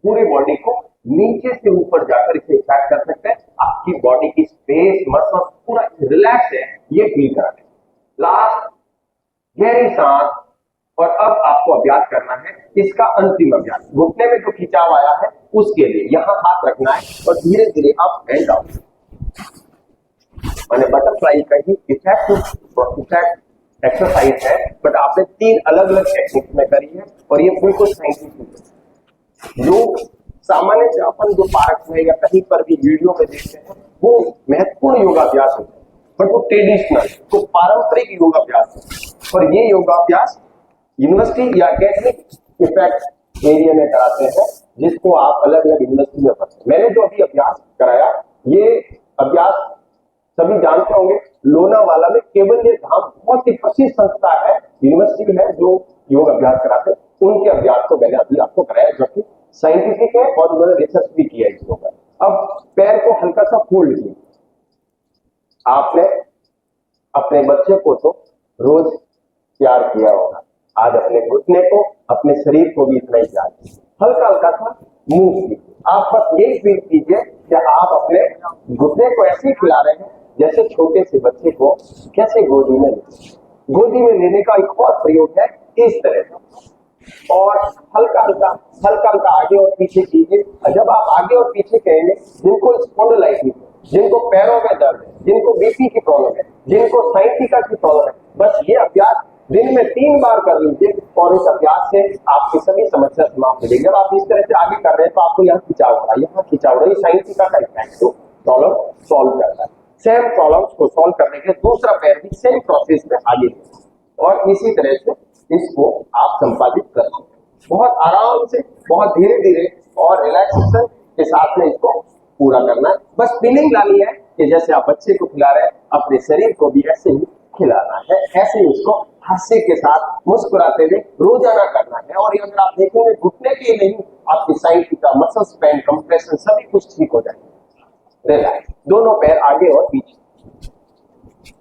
पूरी बॉडी को नीचे से ऊपर जाकर इसे इफेक्ट कर सकते हैं। आपकी बॉडी की स्पेस, मसल पूरा रिलैक्स है, ये फील कराते हैं। लास्ट गहरी सांस। और अब आपको अभ्यास करना है इसका अंतिम अभ्यास, घुटने में जो खिंचाव आया है उसके लिए यहां हाथ रखना है और धीरे धीरे अप एंड डाउन। मैंने बटरफ्लाई का ही इफेक्ट एक्सरसाइज है, बट आपने 3 अलग अलग टेक्निक्स में करी है और ये बिल्कुल साइंटिफिक है। लोग सामान्य से अपन जो पार्क में या कहीं पर भी वीडियो में देखते हैं वो महत्वपूर्ण योगाभ्यास होता है, बट वो ट्रेडिशनल, तो पारंपरिक योगाभ्यास है। और ये योगाभ्यास यूनिवर्सिटी या अकेडमिक इफेक्ट एरिया में कराते हैं, जिसको आप अलग अलग यूनिवर्सिटी में पढ़ते हैं। मैंने जो अभी अभ्यास कराया, ये अभ्यास सभी जानते होंगे, लोनावाला में केवल्य धाम बहुत ही प्रसिद्ध संस्था है, यूनिवर्सिटी है जो योग अभ्यास कराते हैं, उनके अभ्यास को मैंने अभी आपको कराया जो कि साइंटिफिक है और उन्होंने रिसर्च भी किया है इसके ऊपर। अब पैर को हल्का सा फोल्ड किया। आपने अपने बच्चे को तो रोज प्यार किया होगा, आज अपने घुटने को, अपने शरीर को भी इतना ही प्यार कीजिए, हल्का हल्का सा मूव कीजिए। आप बस यही फील कीजिए कि आप अपने घुटने को ऐसे ही खिला रहे हैं जैसे छोटे से बच्चे को कैसे गोदी में लेने का एक और प्रयोग है इस तरह से। और हल्का हल्का आगे और पीछे कीजिए। जब आप आगे और पीछे करेंगे, जिनको स्पॉन्डिलाइटिस, जिनको पैरों में दर्द है, जिनको बीपी की प्रॉब्लम है, जिनको साइटिका की प्रॉब्लम है, बस ये अभ्यास दिन में 3 बार कर लीजिए और इस अभ्यास से आपकी सभी समस्या समाप्त हो जाएगी। जब आप इस तरह से आगे कर रहे हैं तो आपको यहाँ खिंचाव हो रहा है, ये साइटिका का इफेक्ट तो प्रॉब्लम सॉल्व करता है। सेम प्रॉब्लम्स को सॉल्व करने के लिए दूसरा पैर भी सेम प्रोसेस में आगे और इसी तरह से इसको आप संपादित कर सकते हैं। बहुत आराम से, बहुत धीरे धीरे और रिलैक्सेशन के साथ में इसको पूरा करना है। बस फीलिंग लानी है कि जैसे आप बच्चे को खिला रहे हैं, अपने शरीर को भी ऐसे ही खिलाना है, ऐसे ही उसको हास्य के साथ मुस्कुराते हुए रोजाना करना है। और अगर आप देखेंगे घुटने के नहीं, आपकी साइटिका, मसल स्पैन, कंप्रेशन सभी कुछ ठीक हो जाएगा। रिलैक्स, दोनों पैर आगे और पीछे।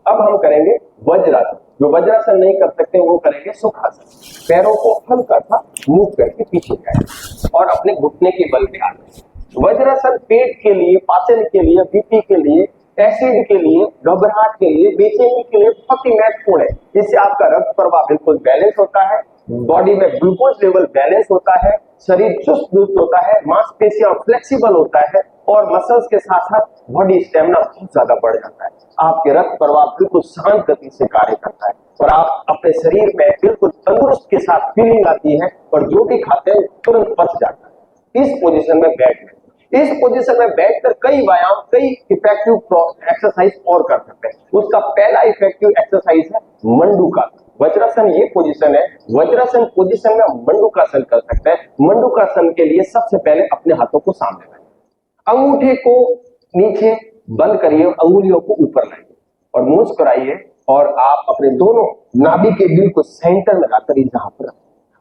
अब हम करेंगे वज्रासन। जो वज्रासन नहीं कर सकते वो करेंगे सुखासन। पैरों को हल्का सा मूव करके पीछे जाए और अपने घुटने के बल पे आ जाए। वज्रासन पेट के लिए, पाचन के लिए, बीपी के लिए, एसिड के लिए, घबराहट के लिए, बेचैनी के लिए बहुत ही महत्वपूर्ण है। इससे आपका रक्त प्रवाह बिल्कुल बैलेंस होता है, बॉडी में ग्लूकोज लेवल बैलेंस होता है, शरीर चुस्त दुरुस्त होता है, मांसपेशियां फ्लेक्सिबल होता है और मसल्स के साथ साथ बॉडी स्टेमिना बहुत ज्यादा बढ़ जाता है। आपके रक्त प्रवाह बिल्कुल शांत गति से कार्य करता है और आप अपने शरीर में बिल्कुल तंदुरुस्त के साथ फीलिंग आती है और जो भी खाते हैं तुरंत पच जाता है। इस पोजीशन में बैठना, इस पोजीशन में बैठकर कई व्यायाम, कई इफेक्टिव एक्सरसाइज और कर सकते हैं। उसका पहला इफेक्टिव एक्सरसाइज है मंडूकासन। वज्रासन ये पोजीशन है, वज्रासन पोजीशन में मंडूकासन कर सकते हैं। मंडूकासन के लिए सबसे पहले अपने हाथों को सामने लाइए, अंगूठे को नीचे बंद करिए और अंगुलियों को ऊपर लाइए और मुस्कुराइए और आप अपने दोनों नाभि के बिल्कुल सेंटर में लाकर जहां पर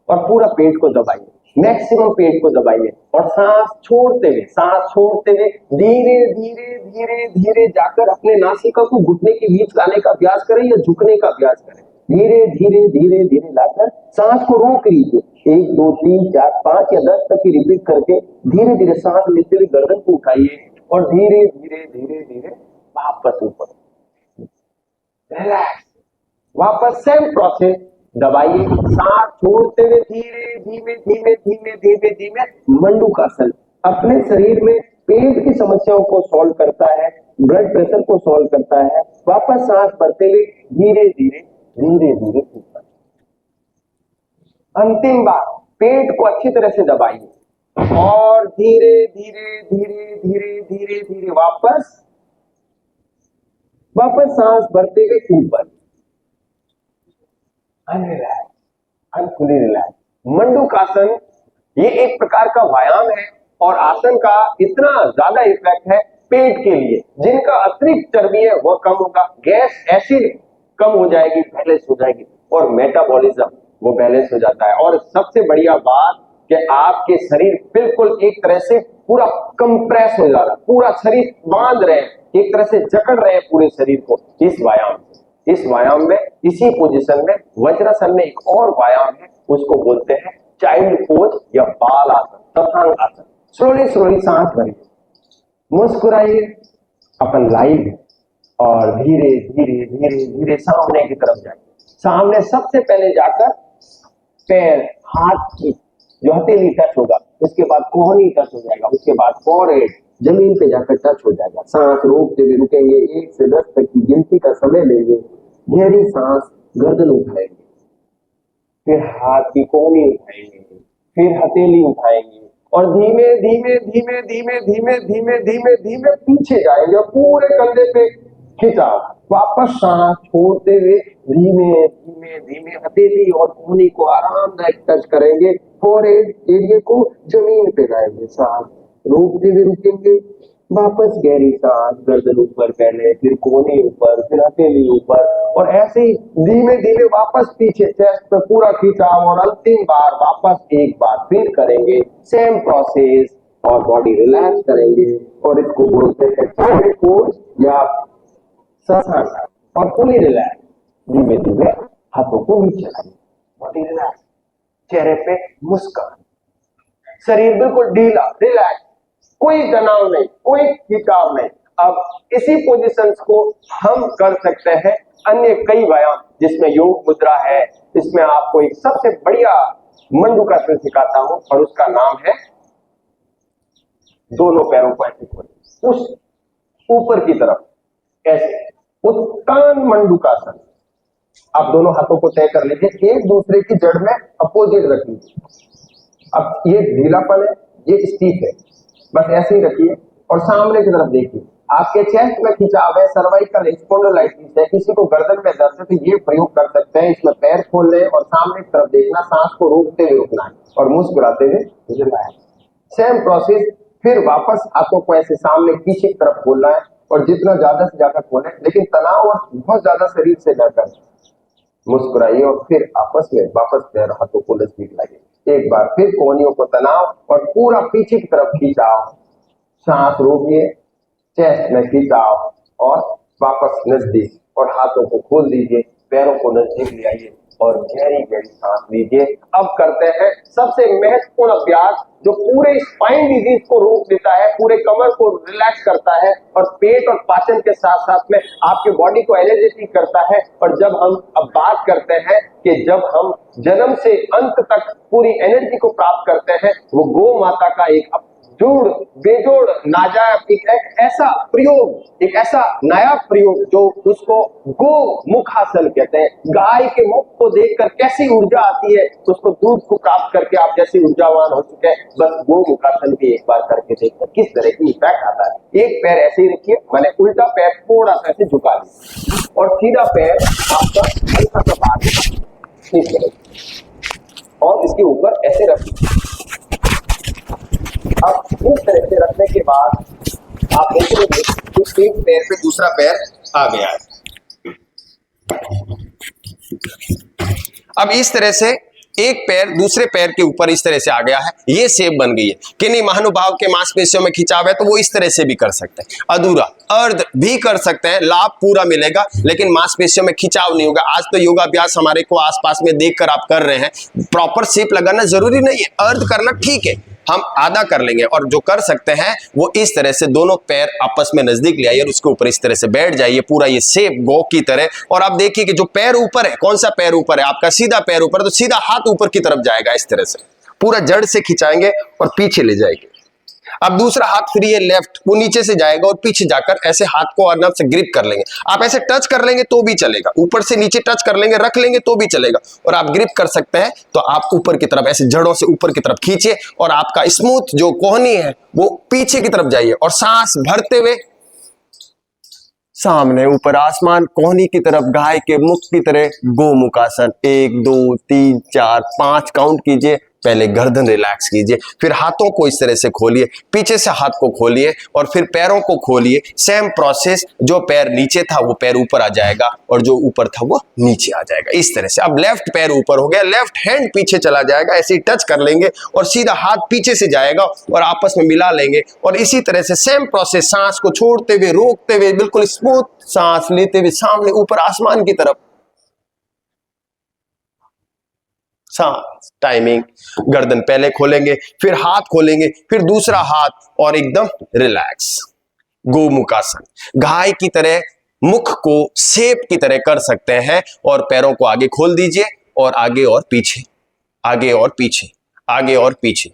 और पूरा पेट को दबाइए, मैक्सिमम पेट को दबाइए और सांस छोड़ते हुए धीरे धीरे धीरे धीरे जाकर अपने नासिका को घुटने के बीच लाने का अभ्यास करें या झुकने का अभ्यास करें। धीरे धीरे धीरे धीरे लाकर सांस को रोक लीजिए। 1 2 3 4 5 या 10 तक की रिपीट करके धीरे धीरे सांस लेते हुए गर्दन को उठाइए और धीरे धीरे धीरे धीरे वापस ऊपर, रिलैक्स, वापस सेम प्रोसेस, दबाइए, सांस छोड़ते हुए धीरे धीमे धीमे धीमे धीमे धीमे मंडूकासन अपने शरीर में पेट की समस्याओं को सॉल्व करता है, ब्लड प्रेशर को सॉल्व करता है। वापस सांस भरते हुए धीरे धीरे धीरे धीरे ऊपर। अंतिम बार पेट को अच्छी तरह से दबाइए और धीरे धीरे धीरे धीरे धीरे धीरे वापस सांस भरते हुए ऊपर। Fully relax. मंडूकासन ये एक प्रकार का व्यायाम है और आसन का इतना ज्यादा इफेक्ट है पेट के लिए। जिनका अतिरिक्त चर्बी है वह कम होगा, गैस एसिड कम हो जाएगी, बैलेंस हो जाएगी और मेटाबॉलिज्म वो बैलेंस हो जाता है। और सबसे बढ़िया बात कि आपके शरीर बिल्कुल एक तरह से पूरा कंप्रेस हो जा रहा है, पूरा शरीर बांध रहे हैं, एक तरह से जकड़ रहे हैं पूरे शरीर को इस व्यायाम से। इस व्यायाम में, इसी पोजीशन में, वज्रासन में एक और व्यायाम है, उसको बोलते हैं चाइल्ड पोज या बाल आसन, तथांग आसन। स्लोली सांस भरिए, मुस्कुराइए, अपन लाइव और धीरे धीरे धीरे धीरे सामने की तरफ जाइए। सामने सबसे पहले जाकर पैर, हाथ की जो हथेली टच होगा, उसके बाद कोहनी टच हो जाएगा, उसके बाद फॉरहेड जमीन पे जाकर टच हो जाएगा। सांस रोकते हुए रुकेंगे, 1 से 10 तक की गिनती का समय लेंगे, गहरी सांस, गर्दन उठाएंगे, फिर हाथ की कोहनी उठाएंगे, फिर हथेली उठाएंगे और धीमे धीमे धीमे धीमे धीमे धीमे धीमे धीमे पीछे जाएंगे और पूरे कंधे पे खिंचाव। वापस सांस छोड़ते हुए धीमे धीमे धीमे हथेली और कोहनी को आरामदायक टच करेंगे, फॉरहेड एरिया को जमीन पे लाएंगे। सांस रोकते हुए रुकेंगे, वापस गहरी सांस, गर्दन ऊपर पहले, फिर कोहनी ऊपर, फिर हथेली ऊपर, और ऐसे ही धीमे धीमे वापस पीछे चेस्ट पे पूरा खींचाव, और अंतिम बार वापस एक बार फिर करेंगे सेम प्रोसेस, और बॉडी रिलैक्स करेंगे। और इसको बोलते हैं चाहे पोज या ससाना, और फुली रिलैक्स। धीमे धीमे हाथों को नीचे लाइए, बॉडी रिलैक्स, चेहरे पे मुस्कान, शरीर बिल्कुल ढीला रिलैक्स, कोई तनाव नहीं, कोई खिंचाव नहीं। अब इसी पोजीशंस को हम कर सकते हैं अन्य कई व्यायाम, जिसमें योग मुद्रा है। इसमें आपको एक सबसे बढ़िया मंडूकासन सिखाता हूं, और उसका नाम है दोनों पैरों को ऐसे खोलें, उस ऊपर की तरफ ऐसे, उत्तान मंडूकासन। आप दोनों हाथों को तय कर लीजिए, एक दूसरे की जड़ में अपोजिट रख लीजिए। अब ये ढीलापन है, ये स्टीफ है, बस ऐसे ही रखिए और सामने की तरफ देखिए। आपके चेस्ट में खिंचाव है, सर्वाइकल स्पॉन्डिलाइटिस है, किसी को गर्दन में दर्द है, तो ये प्रयोग कर सकते हैं। इसमें पैर खोल लें और सामने की तरफ देखना, सांस को रोकते हुए रुकना है और मुस्कुराते हुए हिलना है। सेम प्रोसेस, फिर वापस हाथों को ऐसे सामने पीछे की तरफ खोलना है, और जितना ज्यादा से ज्यादा खोलें, लेकिन तनाव और बहुत ज्यादा शरीर से न करें। मुस्कुराइए और फिर आपस में वापस पैर हाथों को नजदीक लाइए। एक बार फिर कोहनियों को तनाव और पूरा पीछे की तरफ खींचाव, सांस रोकिए, चेस्ट में खींचाव और वापस नजदीक, और हाथों को खोल दीजिए, पैरों को नजदीक ले आइए और गहरी गहरी सांस लीजिए। अब करते हैं सबसे महत्वपूर्ण अभ्यास, जो पूरे स्पाइन डिजीज को रोक देता है, पूरे कमर को रिलैक्स करता है, और पेट और पाचन के साथ साथ में आपके बॉडी को एनर्जेटिक करता है। और जब हम अब बात करते हैं कि जब हम जन्म से अंत तक पूरी एनर्जी को प्राप्त करते हैं, वो गौ माता का एक जोड़ बेजोड़ नाजायज एक ऐसा प्रयोग, एक ऐसा नायाब प्रयोग, जो उसको गो मुखासन कहते हैं। गाय के मुख को देखकर कैसी ऊर्जा आती है, उसको दूध को प्राप्त करके आप जैसे ऊर्जावान हो चुके हैं, बस गो मुखासन भी एक बार करके देखते किस तरह की इफेक्ट आता है। एक पैर ऐसे ही रखिए, मैंने उल्टा पैर थोड़ा सा ऐसे झुका लिया, और सीधा पैर आपका हल्का सा बाहर इस तरह, और इसके ऊपर ऐसे रखिए। अब इस तरह से रखने के बाद आप देखेंगे कि एक पैर पे दूसरा पैर आ गया है। अब इस तरह से एक पैर दूसरे पैर के ऊपर इस तरह से आ गया है, ये शेप बन गई है। किन्हीं महानुभाव के मांसपेशियों में खिंचाव है तो वो इस तरह से भी कर सकते हैं, अधूरा अर्ध भी कर सकते हैं, लाभ पूरा मिलेगा लेकिन मांसपेशियों में खिंचाव नहीं होगा। आज तो योगाभ्यास हमारे को आसपास में देखकर आप कर रहे हैं, प्रॉपर शेप लगाना जरूरी नहीं है, अर्ध करना ठीक है, हम आधा कर लेंगे। और जो कर सकते हैं वो इस तरह से दोनों पैर आपस में नजदीक ले आइए और उसके ऊपर इस तरह से बैठ जाइए, पूरा ये शेप गौ की तरह। और आप देखिए कि जो पैर ऊपर है, कौन सा पैर ऊपर है, आपका सीधा पैर ऊपर, तो सीधा हाथ ऊपर की तरफ जाएगा, इस तरह से पूरा जड़ से खिंचाएंगे और पीछे ले जाएंगे। अब दूसरा हाथ फिर ये लेफ्ट, वो नीचे से जाएगा और पीछे जाकर ऐसे हाथ को आराम से ग्रिप कर लेंगे। आप ऐसे टच कर लेंगे तो भी चलेगा, ऊपर से नीचे टच कर लेंगे, रख लेंगे तो भी चलेगा। और आप ग्रिप कर सकते हैं तो आप ऊपर की तरफ ऐसे जड़ों से ऊपर की तरफ खींचिए, और आपका स्मूथ जो कोहनी है वो पीछे की तरफ जाइए, और सांस भरते हुए सामने ऊपर आसमान, कोहनी की तरफ गाय के मुख की तरह गोमुखासन। 1 2 3 4 5 काउंट कीजिए। पहले गर्दन रिलैक्स कीजिए, फिर हाथों को इस तरह से खोलिए, पीछे से हाथ को खोलिए और फिर पैरों को खोलिए। सेम प्रोसेस, जो पैर नीचे था वो पैर ऊपर आ जाएगा और जो ऊपर था वो नीचे आ जाएगा, इस तरह से। अब लेफ्ट पैर ऊपर हो गया, लेफ्ट हैंड पीछे चला जाएगा, ऐसे ही टच कर लेंगे और सीधा हाथ पीछे से जाएगा और आपस में मिला लेंगे। और इसी तरह से सेम प्रोसेस, सांस को छोड़ते हुए, रोकते हुए, बिल्कुल स्मूथ सांस लेते हुए सामने ऊपर आसमान की तरफ सांस। टाइमिंग, गर्दन पहले खोलेंगे, फिर हाथ खोलेंगे, फिर दूसरा हाथ, और एकदम रिलैक्स। गोमुखासन, गाय की तरह मुख को शेप की तरह कर सकते हैं, और पैरों को आगे खोल दीजिए और आगे और पीछे, आगे और पीछे, आगे और पीछे।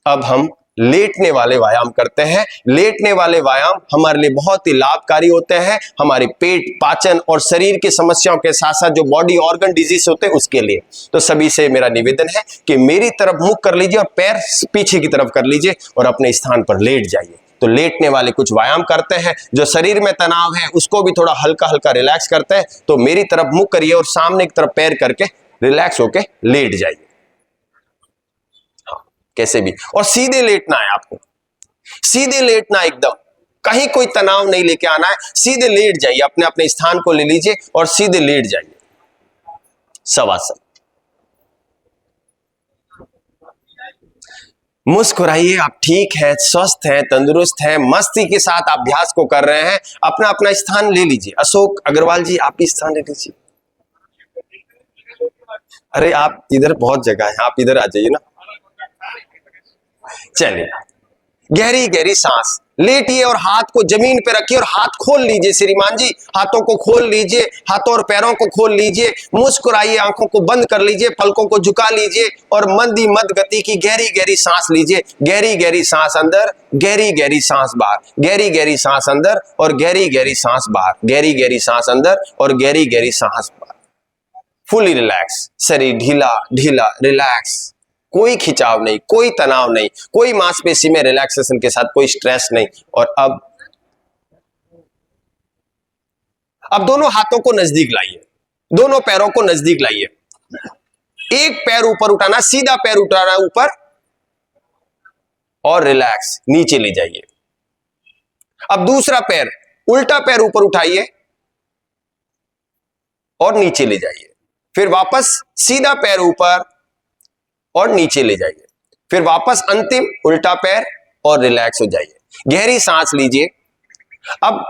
अब हम लेटने वाले व्यायाम करते हैं। लेटने वाले व्यायाम हमारे लिए बहुत ही लाभकारी होते हैं, हमारे पेट, पाचन और शरीर की समस्याओं के साथ साथ जो बॉडी ऑर्गन डिजीज होते हैं उसके लिए। तो सभी से मेरा निवेदन है कि मेरी तरफ मुख कर लीजिए और पैर पीछे की तरफ कर लीजिए और अपने स्थान पर लेट जाइए। तो लेटने वाले कुछ व्यायाम करते हैं, जो शरीर में तनाव है उसको भी थोड़ा हल्का हल्का रिलैक्स करते हैं। तो मेरी तरफ मुख करिए और सामने की तरफ पैर करके रिलैक्स होके लेट जाइए, कैसे भी, और सीधे लेटना है आपको।
सीधे लेटना, एकदम कहीं कोई तनाव नहीं लेके आना है, सीधे लेट जाइए, अपने अपने स्थान को ले लीजिए और सीधे लेट जाइए। शवासन। मुस्कुराइए, आप ठीक है, स्वस्थ हैं, तंदुरुस्त हैं, मस्ती के साथ अभ्यास को कर रहे हैं। अपना अपना स्थान ले लीजिए। अशोक अग्रवाल जी, आप भी स्थान ले लीजिए। अरे आप इधर बहुत जगह है, आप इधर आ जाइए ना। चलिए, गहरी गहरी सांस लेटिए और हाथ को जमीन पे रखिए और हाथ खोल लीजिए। श्रीमान जी, हाथों को खोल लीजिए, हाथों और पैरों को खोल लीजिए, मुस्कुराइए, आंखों को बंद कर लीजिए, पलकों को झुका लीजिए और मंदी मद गति की गहरी गहरी सांस लीजिए। गहरी गहरी सांस अंदर, गहरी गहरी सांस बाहर, गहरी गहरी सांस अंदर और गहरी गहरी सांस बाहर, गहरी गहरी सांस अंदर और गहरी गहरी सांस बाहर। फुली रिलैक्स, शरीर ढीला ढीला रिलैक्स, कोई खिंचाव नहीं, कोई तनाव नहीं, कोई मांसपेशी में रिलैक्सेशन के साथ कोई स्ट्रेस नहीं। और अब दोनों हाथों को नजदीक लाइए, दोनों पैरों को नजदीक लाइए। एक पैर ऊपर उठाना, सीधा पैर उठाना ऊपर और रिलैक्स, नीचे ले जाइए। अब दूसरा पैर, उल्टा पैर ऊपर उठाइए और नीचे ले जाइए। फिर वापस सीधा पैर ऊपर और नीचे ले जाइए। फिर वापस अंतिम उल्टा पैर और रिलैक्स हो जाइए। गहरी सांस लीजिए। अब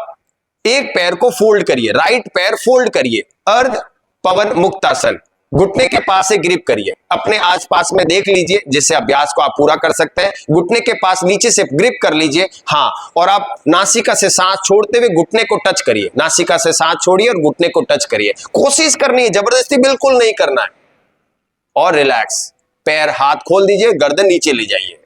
एक पैर को फोल्ड करिए, राइट पैर फोल्ड करिए, अर्ध पवन मुक्तासन, घुटने के पास से ग्रिप करिए। अपने आसपास में देख लीजिए, जिससे अभ्यास को आप पूरा कर सकते हैं। घुटने के पास नीचे से ग्रिप कर लीजिए, हाँ, और आप नासिका से सांस छोड़ते हुए घुटने को टच करिए। नासिका से सांस छोड़िए और घुटने को टच करिए। कोशिश करनी है, जबरदस्ती बिल्कुल नहीं करना है। और रिलैक्स, पैर हाथ खोल दीजिए, गर्दन नीचे ले जाइए।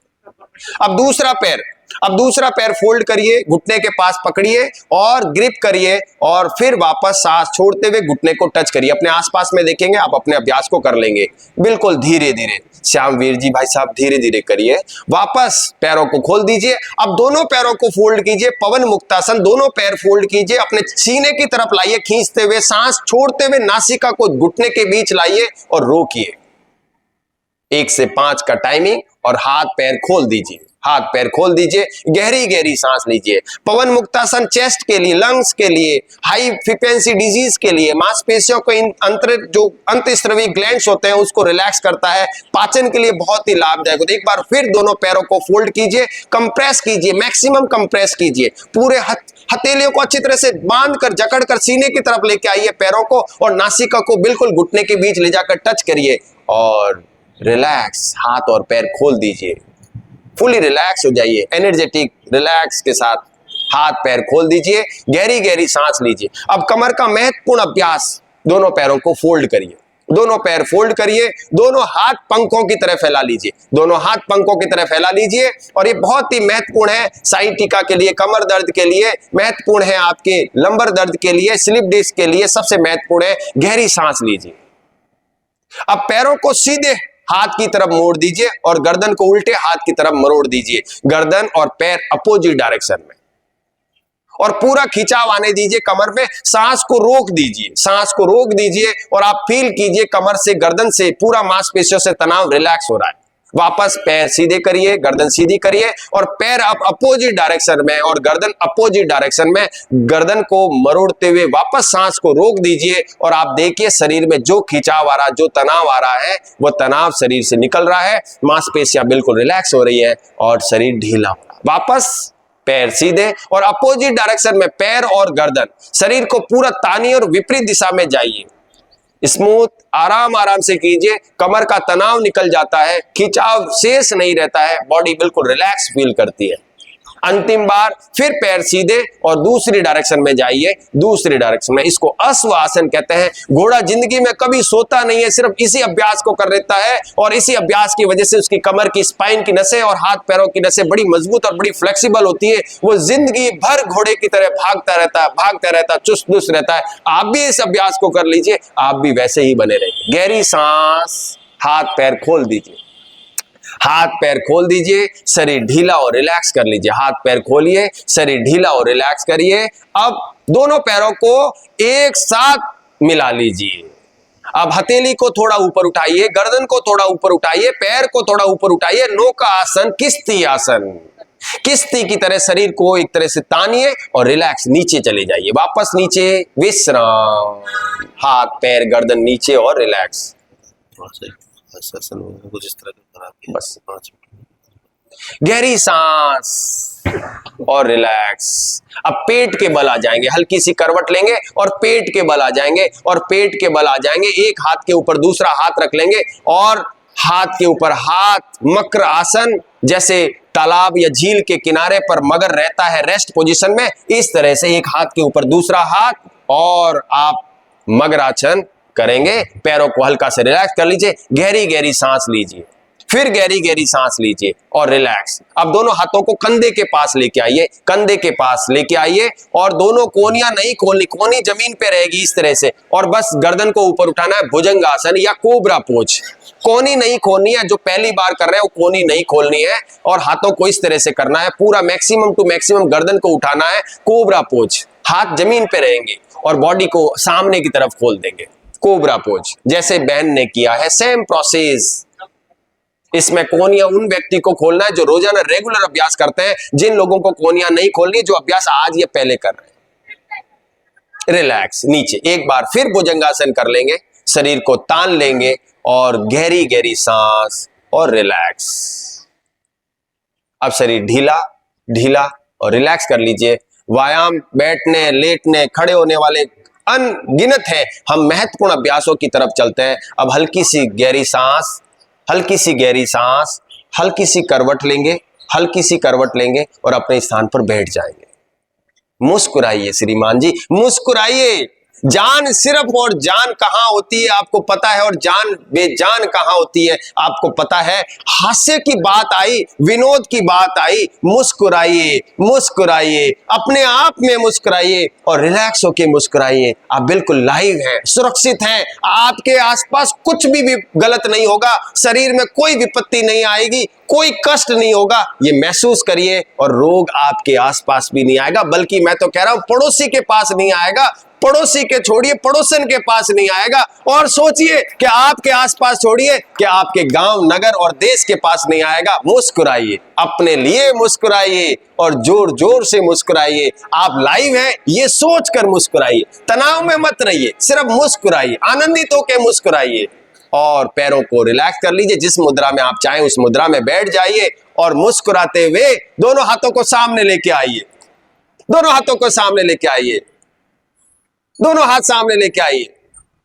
अब दूसरा पैर फोल्ड करिए, घुटने के पास पकड़िए और ग्रिप करिए और फिर वापस सांस छोड़ते हुए घुटने को टच करिए। अपने आसपास में देखेंगे, आप अपने अभ्यास को कर लेंगे बिल्कुल धीरे धीरे। श्यामवीर जी भाई साहब, धीरे धीरे करिए। वापस पैरों को खोल दीजिए। अब दोनों पैरों को फोल्ड कीजिए, पवन मुक्तासन, दोनों पैर फोल्ड कीजिए, अपने सीने की तरफ लाइए, खींचते हुए सांस छोड़ते हुए नासिका को घुटने के बीच लाइए और रोकिए। 1 से 5 का टाइमिंग और हाथ पैर खोल दीजिए, हाथ पैर खोल दीजिए। गहरी गहरी सांस लीजिए। पवन मुक्तासन चेस्ट के लिए, लंग्स के लिए, हाई फ्रीक्वेंसी डिजीज के लिए, मांसपेशियों को जो अंतःस्रावी ग्लैंड्स होते हैं उसको रिलैक्स करता है, पाचन के लिए बहुत ही लाभदायक होता है। एक बार फिर दोनों पैरों को फोल्ड कीजिए, कंप्रेस कीजिए, मैक्सिमम कंप्रेस कीजिए। पूरे हथेलियों को अच्छी तरह से बांध कर, जकड़ कर सीने की तरफ लेके आइए पैरों को और नासिका को बिल्कुल घुटने के बीच ले जाकर टच करिए और रिलैक्स, हाथ और पैर खोल दीजिए। फुली रिलैक्स हो जाइए, एनर्जेटिक रिलैक्स के साथ हाथ पैर खोल दीजिए। गहरी गहरी सांस लीजिए। अब कमर का महत्वपूर्ण अभ्यास, दोनों पैरों को फोल्ड करिए, दोनों पैर फोल्ड करिए, दोनों हाथ पंखों की तरह फैला लीजिए, दोनों हाथ पंखों की तरह फैला लीजिए। और ये बहुत ही महत्वपूर्ण है साइटिका के लिए, कमर दर्द के लिए महत्वपूर्ण है, आपके लंबर दर्द के लिए, स्लिप डिस्क के लिए सबसे महत्वपूर्ण है। गहरी सांस लीजिए। अब पैरों को सीधे हाथ की तरफ मोड़ दीजिए और गर्दन को उल्टे हाथ की तरफ मरोड़ दीजिए। गर्दन और पैर अपोजिट डायरेक्शन में और पूरा खिंचाव आने दीजिए कमर में। सांस को रोक दीजिए, सांस को रोक दीजिए और आप फील कीजिए कमर से, गर्दन से, पूरा मांसपेशियों से तनाव रिलैक्स हो रहा है। वापस पैर सीधे करिए, गर्दन सीधी करिए और पैर अब अपोजिट डायरेक्शन में और गर्दन अपोजिट डायरेक्शन में। गर्दन को मरोड़ते हुए वापस सांस को रोक दीजिए और आप देखिए शरीर में जो खिंचाव आ रहा, जो तनाव आ रहा है, वो तनाव शरीर से निकल रहा है। मांसपेशियां बिल्कुल रिलैक्स हो रही है और शरीर ढीला हो रहा है। वापस पैर सीधे और अपोजिट डायरेक्शन में पैर और गर्दन, शरीर को पूरा तानिए और विपरीत दिशा में जाइए। स्मूथ, आराम आराम से कीजिए। कमर का तनाव निकल जाता है, खिंचाव शेष नहीं रहता है, बॉडी बिल्कुल रिलैक्स फील करती है। अंतिम बार फिर पैर सीधे और दूसरी डायरेक्शन में जाइए, दूसरी डायरेक्शन में। इसको अश्व आसन कहते हैं। घोड़ा जिंदगी में कभी सोता नहीं है, सिर्फ इसी अभ्यास को कर लेता है और इसी अभ्यास की वजह से उसकी कमर की, स्पाइन की नसें और हाथ पैरों की नसें बड़ी मजबूत और बड़ी फ्लेक्सिबल होती है। वो जिंदगी भर घोड़े की तरह भागता रहता, चुस्त दुरुस्त रहता है। आप भी इस अभ्यास को कर लीजिए, आप भी वैसे ही बने रहेंगे। गहरी सांस, हाथ पैर खोल दीजिए, हाथ पैर खोल दीजिए, शरीर ढीला और रिलैक्स कर लीजिए। हाथ पैर खोलिए, शरीर ढीला और रिलैक्स करिए। अब दोनों पैरों को एक साथ मिला लीजिए। अब हथेली को थोड़ा ऊपर उठाइए, गर्दन को थोड़ा ऊपर उठाइए, पैर को थोड़ा ऊपर उठाइए। नौका आसन, किश्ती आसन। किश्ती की तरह शरीर को एक तरह से तानिए और रिलैक्स, नीचे चले जाइए, वापस नीचे, विश्राम, हाथ पैर गर्दन नीचे और रिलैक्स।
कुछ इस तरह का करा के
बस गहरी सांस और रिलैक्स। अब पेट के बल आ जाएंगे, हल्की सी करवट लेंगे और पेट के बल आ जाएंगे और पेट के बल आ जाएंगे। एक हाथ के ऊपर दूसरा हाथ रख लेंगे और हाथ के ऊपर हाथ, मकर आसन, जैसे तालाब या झील के किनारे पर मगर रहता है रेस्ट पोजीशन में, इस तरह से एक हाथ के ऊपर दूसरा हाथ और आप मगरासन करेंगे। पैरों को हल्का से रिलैक्स कर लीजिए, गहरी गहरी सांस लीजिए, फिर गहरी गहरी सांस लीजिए और रिलैक्स। अब दोनों हाथों को कंधे के पास लेके आइए, कंधे के पास लेके आइए और दोनों कोहनियां नहीं खोलनी, कोहनी जमीन पे रहेगी इस तरह से, और बस गर्दन को ऊपर उठाना है, भुजंगासन या कोबरा पोज। कोहनी नहीं खोलनी है, जो पहली बार कर रहे हैं वो कोहनी नहीं खोलनी है और हाथों को इस तरह से करना है, पूरा मैक्सिमम टू मैक्सिमम गर्दन को उठाना है, कोबरा पोज। हाथ जमीन पे रहेंगे और बॉडी को सामने की तरफ खोल देंगे, कोबरा पोज, जैसे बहन ने किया है, सेम प्रोसेस। इसमें कोहनियां उन व्यक्ति को खोलना है जो रोजाना रेगुलर अभ्यास करते हैं, जिन लोगों को कोहनियां नहीं खोलनी, जो अभ्यास आज या पहले कर रहे हैं। रिलैक्स नीचे, एक बार फिर भुजंगासन कर लेंगे, शरीर को तान लेंगे और गहरी गहरी सांस और रिलैक्स। अब शरीर ढीला ढीला और रिलैक्स कर लीजिए। व्यायाम बैठने, लेटने, खड़े होने वाले अनगिनत है, हम महत्वपूर्ण अभ्यासों की तरफ चलते हैं। अब हल्की सी गहरी सांस, हल्की सी गहरी सांस, हल्की सी करवट लेंगे, हल्की सी करवट लेंगे और अपने स्थान पर बैठ जाएंगे। मुस्कुराइए श्रीमान जी, मुस्कुराइए। जान सिर्फ और जान कहां होती है आपको पता है, और जान बेजान कहां होती है आपको पता है। हास्य की बात आई, विनोद की बात आई, मुस्कुराइए, मुस्कुराइए, अपने आप में मुस्कुराइए और रिलैक्स होके मुस्कुराइए। आप बिल्कुल लाइव हैं, सुरक्षित हैं, आपके आसपास कुछ भी गलत नहीं होगा, शरीर में कोई विपत्ति नहीं आएगी, कोई कष्ट नहीं होगा, ये महसूस करिए। और रोग आपके आसपास भी नहीं आएगा, बल्कि मैं तो कह रहा हूं पड़ोसी के पास नहीं आएगा, पड़ोसी के छोड़िए, पड़ोसन के पास नहीं आएगा। और सोचिए कि आपके आसपास छोड़िए कि आपके गांव, नगर और देश के पास नहीं आएगा। मुस्कुराइए, अपने लिए मुस्कुराइए और जोर जोर से मुस्कुराइए। आप लाइव हैं ये सोचकर मुस्कुराइए, तनाव में मत रहिए, सिर्फ मुस्कुराइए, आनंदित होकर मुस्कुराइए और पैरों को रिलैक्स कर लीजिए। जिस मुद्रा में आप चाहें उस मुद्रा में बैठ जाइए और मुस्कुराते हुए दोनों हाथों को सामने लेके आइए, दोनों हाथों को सामने लेके आइए, दोनों हाथ सामने लेके आइए,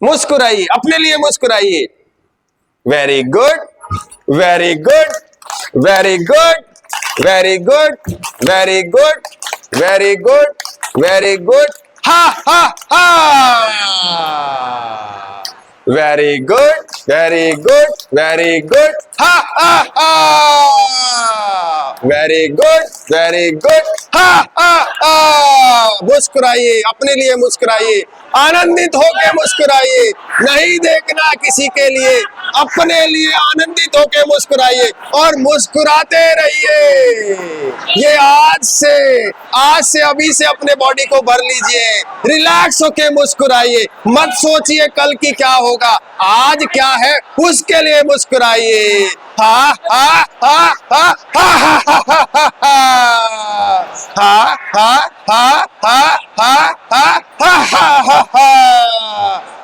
मुस्कुराइए, अपने लिए मुस्कुराइए। Very good, very good, very good, very good, very good, very good, very good, हा हा हा, very good, very good, very good, हा हा हा, वेरी गुड, वेरी गुड, हा हा हा। मुस्कुराइए, अपने लिए मुस्कुराइए, आनंदित होके मुस्कुराइए, नहीं देखना किसी के लिए, अपने लिए आनंदित होके मुस्कुराइए और मुस्कुराते रहिए। ये आज से अभी से अपने बॉडी को भर लीजिए, रिलैक्स होके मुस्कुराइए, मत सोचिए कल की क्या होगा, आज क्या है उसके लिए मुस्कुराइए। हा हा हा हा हा हा हा हा हा हा हा हा हा।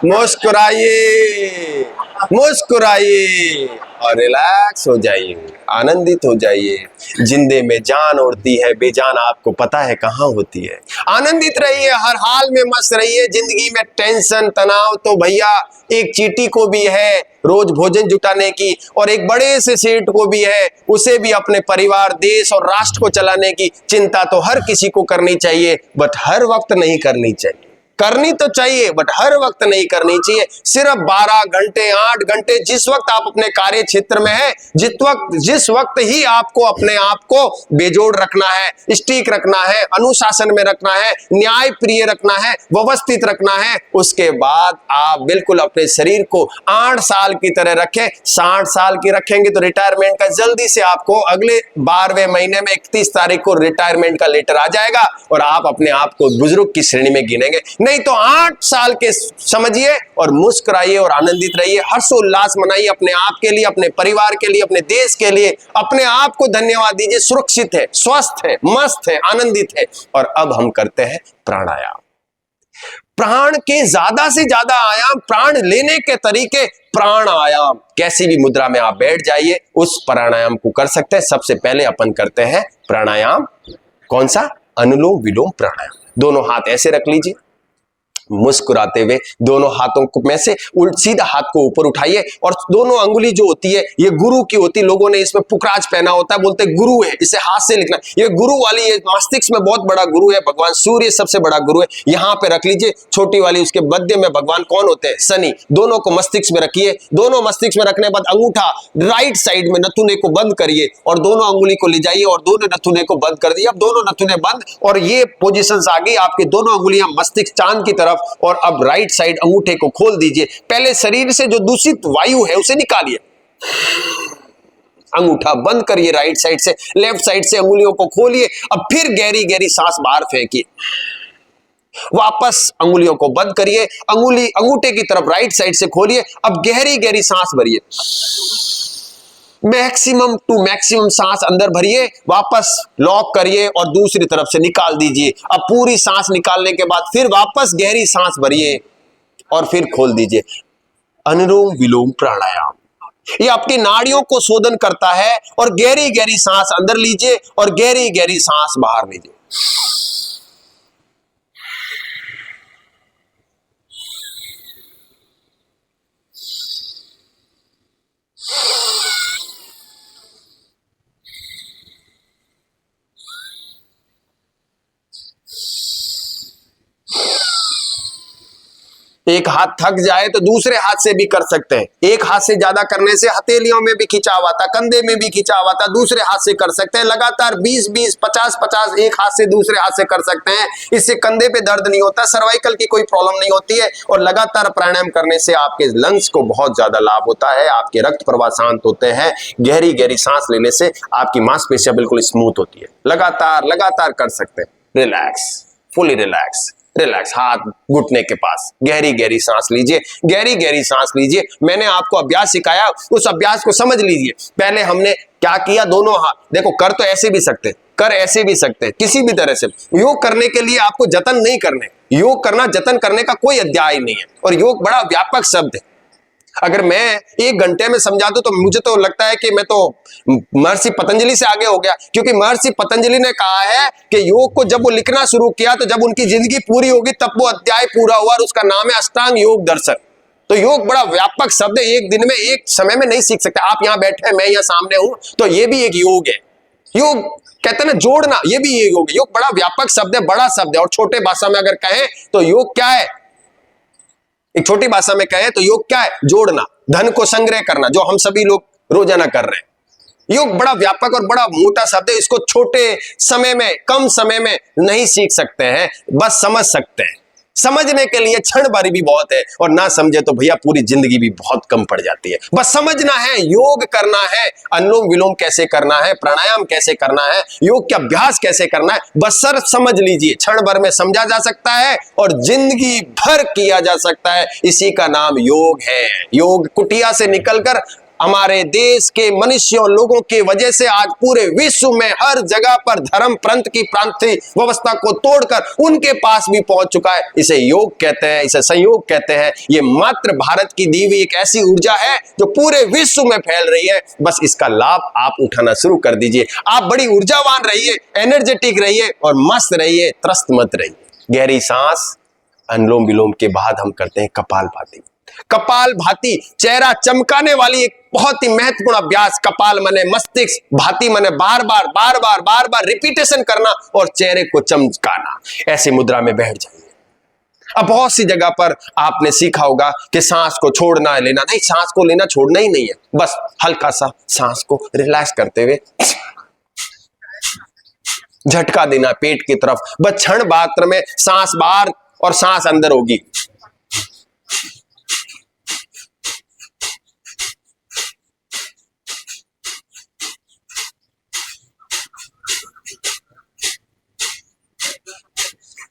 मुस्कुराइए, मुस्कुराइए और रिलैक्स हो जाइए, आनंदित हो जाइए। जिंदे में जान उड़ती है, बेजान आपको पता है कहाँ होती है। आनंदित रहिए, हर हाल में मस्त रहिए। जिंदगी में टेंशन, तनाव तो भैया एक चींटी को भी है रोज भोजन जुटाने की, और एक बड़े से सेठ को भी है, उसे भी अपने परिवार, देश और राष्ट्र को चलाने की चिंता तो हर किसी को करनी चाहिए, बट हर वक्त नहीं करनी चाहिए। करनी तो चाहिए बट हर वक्त नहीं करनी चाहिए। सिर्फ 12 घंटे, 8 घंटे, जिस वक्त आप अपने कार्य क्षेत्र में है, जिस वक्त ही आपको अपने आप को बेजोड़ रखना है, स्टिक रखना है, अनुशासन में रखना है, न्याय प्रिय रखना है, व्यवस्थित रखना है। उसके बाद आप बिल्कुल अपने शरीर को 8 साल की तरह रखें। 60 साल की रखेंगे तो रिटायरमेंट का जल्दी से आपको अगले 12वें महीने में 31 तारीख को रिटायरमेंट का लेटर आ जाएगा और आप अपने आप को बुजुर्ग की श्रेणी में गिनेंगे। नहीं तो 8 साल के समझिए और मुस्कुराइए और आनंदित रहिए, हर्षोल्लास मनाइए अपने आप के लिए, अपने परिवार के लिए, अपने देश के लिए। अपने आप को धन्यवाद दीजिए, सुरक्षित है, स्वस्थ है, मस्त है, आनंदित है। और अब हम करते हैं प्राणायाम। प्राण के ज्यादा से ज्यादा आयाम, प्राण लेने के तरीके, प्राणायाम। कैसी भी मुद्रा में आप बैठ जाइए, उस प्राणायाम को कर सकते हैं। सबसे पहले अपन करते हैं प्राणायाम, कौन सा? अनुलोम विलोम प्राणायाम। दोनों हाथ ऐसे रख लीजिए, मुस्कुराते हुए दोनों हाथों को में से सीधा हाथ को ऊपर उठाइए और दोनों अंगुली जो होती है ये गुरु की होती है। लोगों ने इसमें पुखराज पहना होता है, बोलते गुरु है, इसे हाथ से लिखना। ये गुरु वाली, ये मस्तिष्क में बहुत बड़ा गुरु है, भगवान सूर्य सबसे बड़ा गुरु है। यहां पे रख लीजिए छोटी वाली, उसके मध्य में भगवान कौन होते हैं? शनि। दोनों को मस्तिष्क में रखिए। दोनों मस्तिष्क में रखने के बाद अंगूठा राइट साइड में नथुने को बंद करिए और दोनों अंगुली को ले जाइए और दोनों नथुने को बंद कर दिए। अब दोनों नथुने बंद और ये पोजीशंस आ गई आपके, दोनों अंगुलियां मस्तिष्क चांद की तरफ। और अब राइट साइड अंगूठे को खोल दीजिए। पहले शरीर से जो दूषित वायु है उसे निकालिए, अंगूठा बंद करिए राइट साइड से, लेफ्ट साइड से अंगुलियों को खोलिए। अब फिर गहरी गहरी सांस बाहर फेंकिए, वापस अंगुलियों को बंद करिए, अंगूठे की तरफ राइट साइड से खोलिए। अब गहरी गहरी सांस भरिए, मैक्सिमम टू मैक्सिमम सांस अंदर भरिए, वापस लॉक करिए और दूसरी तरफ से निकाल दीजिए। अब पूरी सांस निकालने के बाद फिर वापस गहरी सांस भरिए और फिर खोल दीजिए। अनुलोम विलोम प्राणायाम ये आपकी नाड़ियों को शोधन करता है। और गहरी गहरी सांस अंदर लीजिए और गहरी गहरी सांस बाहर लीजिए। एक हाथ थक जाए तो दूसरे हाथ से भी कर सकते हैं। एक हाथ से ज्यादा करने से हथेलियों में भी खिंचाव आता, कंधे में भी खिंचाव आता, दूसरे हाथ से कर सकते हैं। लगातार 20-20, 50-50 एक हाथ से दूसरे हाथ से कर सकते हैं। इससे कंधे पे दर्द नहीं होता, सर्वाइकल की कोई प्रॉब्लम नहीं होती है। और लगातार प्राणायाम करने से आपके लंग्स को बहुत ज्यादा लाभ होता है, आपके रक्त प्रवाह शांत होते हैं। गहरी गहरी सांस लेने से आपकी मांसपेशियां बिल्कुल स्मूथ होती है। लगातार कर सकते हैं। Relax, fully relax, relax. हाथ घुटने के पास, गहरी गहरी सांस लीजिए, गहरी गहरी सांस लीजिए। मैंने आपको अभ्यास सिखाया, उस अभ्यास को समझ लीजिए। पहले हमने क्या किया, दोनों हाथ देखो, कर तो ऐसे भी सकते, कर ऐसे भी सकते, किसी भी तरह से। योग करने के लिए आपको जतन नहीं करने, योग करना जतन करने का कोई अध्याय नहीं है। और योग बड़ा व्यापक शब्द है। अगर मैं 1 घंटे में समझा दूं तो मुझे तो लगता है कि मैं तो महर्षि पतंजलि से आगे हो गया। क्योंकि महर्षि पतंजलि ने कहा है कि योग को जब वो लिखना शुरू किया तो जब उनकी जिंदगी पूरी होगी तब वो अध्याय पूरा हुआ और उसका नाम है अष्टांग योग दर्शन। तो योग बड़ा व्यापक शब्द है, एक दिन में एक समय में नहीं सीख सकते। आप यहां बैठे हैं, मैं यहां सामने हूं, तो ये भी एक योग है। योग कहते हैं ना जोड़ना, ये भी एक योग है। योग बड़ा व्यापक शब्द है, बड़ा शब्द है। और छोटे भाषा में अगर कहें तो योग क्या है, एक छोटी भाषा में कहें तो योग क्या है, जोड़ना, धन को संग्रह करना, जो हम सभी लोग रोजाना कर रहे हैं। योग बड़ा व्यापक और बड़ा मोटा शब्द है। इसको छोटे समय में, कम समय में नहीं सीख सकते हैं, बस समझ सकते हैं। समझने के लिए क्षण भर भी बहुत है और ना समझे तो भैया पूरी जिंदगी भी बहुत कम पड़ जाती है। बस समझना है, योग करना है, अनुलोम विलोम कैसे करना है, प्राणायाम कैसे करना है, योग के अभ्यास कैसे करना है, बस सर समझ लीजिए। क्षण भर में समझा जा सकता है और जिंदगी भर किया जा सकता है। इसी का नाम योग है। योग कुटिया से निकलकर हमारे देश के मनुष्यों लोगों की वजह से आज पूरे विश्व में हर जगह पर धर्म प्रांत की प्रांतीय व्यवस्था को तोड़कर उनके पास भी पहुंच चुका है। इसे योग कहते हैं, इसे संयोग कहते हैं। ये मात्र भारत की दी हुई एक ऐसी ऊर्जा है जो पूरे विश्व में फैल रही है। बस इसका लाभ आप उठाना शुरू कर दीजिए। आप बड़ी ऊर्जावान रहिए, एनर्जेटिक रहिए और मस्त रहिए, त्रस्त मत रहिए। गहरी सांस, अनुलोम विलोम के बाद हम करते हैं कपालभाति। कपालभाति चेहरा चमकाने वाली एक बहुत ही महत्वपूर्ण अभ्यास। कपाल मने मस्तिष्क, भाति मने बार बार रिपीटेशन करना और चेहरे को चमकाना। ऐसी मुद्रा में बैठ जाइए। अब बहुत सी जगह पर आपने सीखा होगा कि सांस को छोड़ना है, लेना नहीं। सांस को लेना छोड़ना ही नहीं है, बस हल्का सा सांस को रिलैक्स करते हुए झटका देना पेट की तरफ। बस क्षण मात्र में सांस बाहर और सांस अंदर होगी।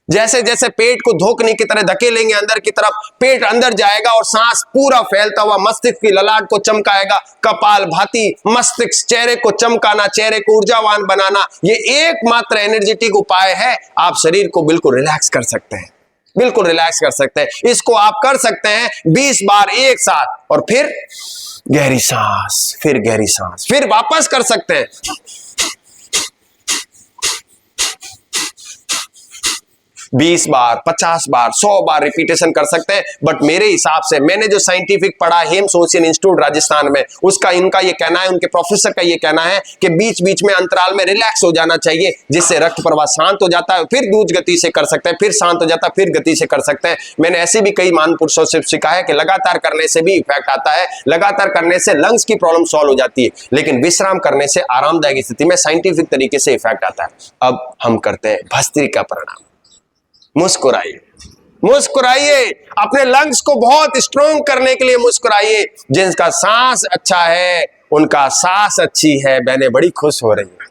जैसे जैसे पेट को धोखने की तरह धकेलेंगे अंदर की तरफ, पेट अंदर जाएगा और सांस पूरा फैलता हुआ मस्तिष्क की ललाट को चमकाएगा। कपाल भाती मस्तिष्क, चेहरे को चमकाना, चेहरे को ऊर्जावान बनाना, ये एकमात्र एनर्जेटिक उपाय है। आप शरीर को बिल्कुल रिलैक्स कर सकते हैं, बिल्कुल रिलैक्स कर सकते हैं। इसको आप कर सकते हैं 20 बार एक साथ, और फिर गहरी सांस, फिर गहरी सांस, फिर वापस कर सकते हैं। 20 बार, 50 बार, 100 बार रिपीटेशन कर सकते हैं। बट मेरे हिसाब से, मैंने जो साइंटिफिक पढ़ा हेम सोशियल इंस्टीट्यूट राजस्थान में, उसका इनका ये कहना है, उनके प्रोफेसर का ये कहना है कि बीच बीच में अंतराल में रिलैक्स हो जाना चाहिए, जिससे रक्त प्रवाह शांत हो जाता है, फिर दूज गति से कर सकते हैं, फिर शांत हो जाता है, फिर गति से कर सकते हैं। मैंने ऐसे भी कई महान पुरुषों से सीखा है कि लगातार करने से भी इफेक्ट आता है, लगातार करने से लंग्स की प्रॉब्लम सॉल्व हो जाती है, लेकिन विश्राम करने से आरामदायक स्थिति में साइंटिफिक तरीके से इफेक्ट आता है। अब हम करते हैं भस्त्रिका प्रणाम। मुस्कुराइए, मुस्कुराइए, अपने लंग्स को बहुत स्ट्रॉन्ग करने के लिए मुस्कुराइए। जिनका सांस अच्छा है उनका सांस अच्छी है, बहनें बड़ी खुश हो रही हैं।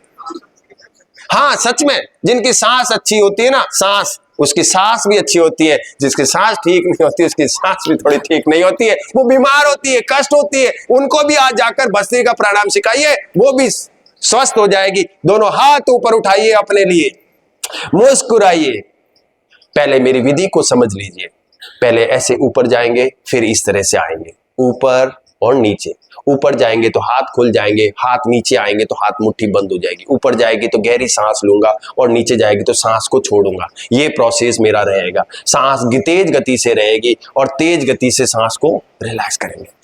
हाँ सच में, जिनकी सांस अच्छी होती है ना, सांस, उसकी सांस भी अच्छी होती है। जिसकी सांस ठीक नहीं होती, उसकी सांस भी थोड़ी ठीक नहीं होती है, वो बीमार होती है, कष्ट होती है। उनको भी आज जाकर भस्त्रिका प्रणाम सिखाइए, वो भी स्वस्थ हो जाएगी। दोनों हाथ ऊपर उठाइए अपने लिए, मुस्कुराइए। पहले मेरी विधि को समझ लीजिए। पहले ऐसे ऊपर जाएंगे, फिर इस तरह से आएंगे, ऊपर और नीचे। ऊपर जाएंगे तो हाथ खुल जाएंगे, हाथ नीचे आएंगे तो हाथ मुट्ठी बंद हो जाएगी। ऊपर जाएगी तो गहरी सांस लूंगा, और नीचे जाएगी तो सांस को छोड़ूंगा। ये प्रोसेस मेरा रहेगा। सांस तेज गति से रहेगी, और तेज गति से सांस को रिलैक्स करेंगे।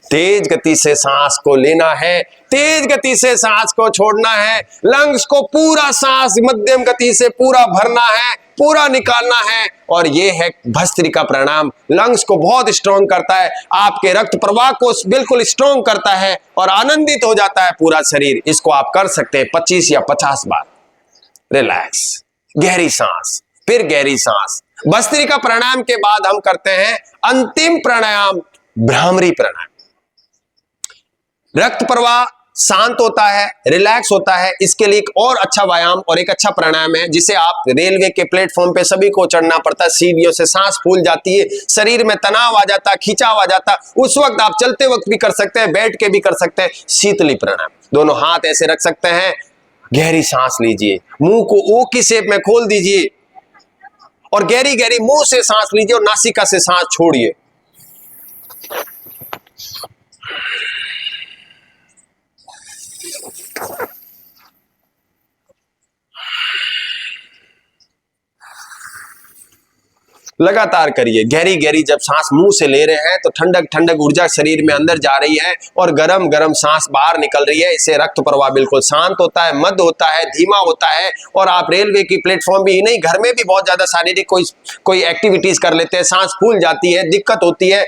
तेज गति से सांस को लेना है, तेज गति से सांस को छोड़ना है। लंग्स को पूरा सांस मध्यम गति से पूरा भरना है, पूरा निकालना है। और ये है भस्त्रिका प्रणाम। लंग्स को बहुत स्ट्रॉन्ग करता है, आपके रक्त प्रवाह को बिल्कुल स्ट्रॉन्ग करता है, और आनंदित हो जाता है पूरा शरीर। इसको आप कर सकते हैं 25 या 50 बार। रिलैक्स, गहरी सांस, फिर गहरी सांस। भस्त्रिका प्रणाम के बाद हम करते हैं अंतिम प्राणायाम, भ्रामरी प्राणायाम। रक्त प्रवाह शांत होता है, रिलैक्स होता है। इसके लिए एक और अच्छा व्यायाम और एक अच्छा प्राणायाम है, जिसे आप रेलवे के प्लेटफॉर्म पे सभी को चढ़ना पड़ता है, सीढ़ियों से सांस फूल जाती है, शरीर में तनाव आ जाता है, खिंचाव आ जाता है। उस वक्त आप चलते वक्त भी कर सकते हैं, बैठ के भी कर सकते हैं। शीतली प्राणायाम, दोनों हाथ ऐसे रख सकते हैं, गहरी सांस लीजिए, मुंह को ओ की शेप में खोल दीजिए, और गहरी गहरी मुंह से सांस लीजिए, और नासिका से सांस छोड़िए। लगातार करिए। गहरी गहरी जब सांस मुंह से ले रहे हैं तो ठंडक ठंडक ऊर्जा शरीर में अंदर जा रही है, और गरम गरम सांस बाहर निकल रही है। इससे रक्त प्रवाह बिल्कुल शांत होता है, मद होता है, धीमा होता है। और आप रेलवे की प्लेटफॉर्म भी नहीं, घर में भी बहुत ज्यादा शारीरिक कोई एक्टिविटीज कर लेते हैं, सांस फूल जाती है, दिक्कत होती है।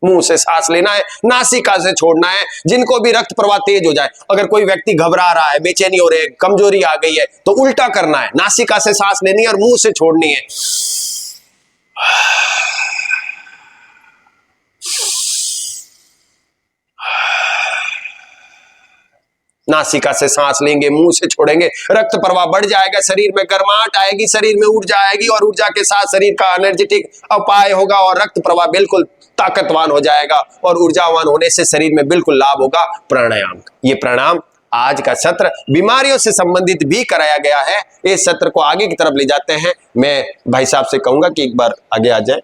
मुंह से सांस लेना है, नासिका से छोड़ना है। जिनको भी रक्त प्रवाह तेज हो जाए, अगर कोई व्यक्ति घबरा रहा है, बेचैनी हो रही है, कमजोरी आ गई है, तो उल्टा करना है, नासिका से सांस लेनी है और मुंह से छोड़नी है। नासिका से सांस लेंगे, मुंह से छोड़ेंगे, रक्त प्रवाह बढ़ जाएगा, शरीर में गर्माहट आएगी, शरीर में ऊर्जा आएगी, और ऊर्जा के साथ शरीर का एनर्जेटिक उपाय होगा, और रक्त प्रवाह बिल्कुल ताकतवान हो जाएगा, और ऊर्जावान होने से शरीर में बिल्कुल लाभ होगा प्राणायाम का। ये प्राणायाम आज का सत्र बीमारियों से संबंधित भी कराया गया है। इस सत्र को आगे की तरफ ले जाते हैं। मैं भाई साहब से कहूंगा कि एक बार आगे आ जाए,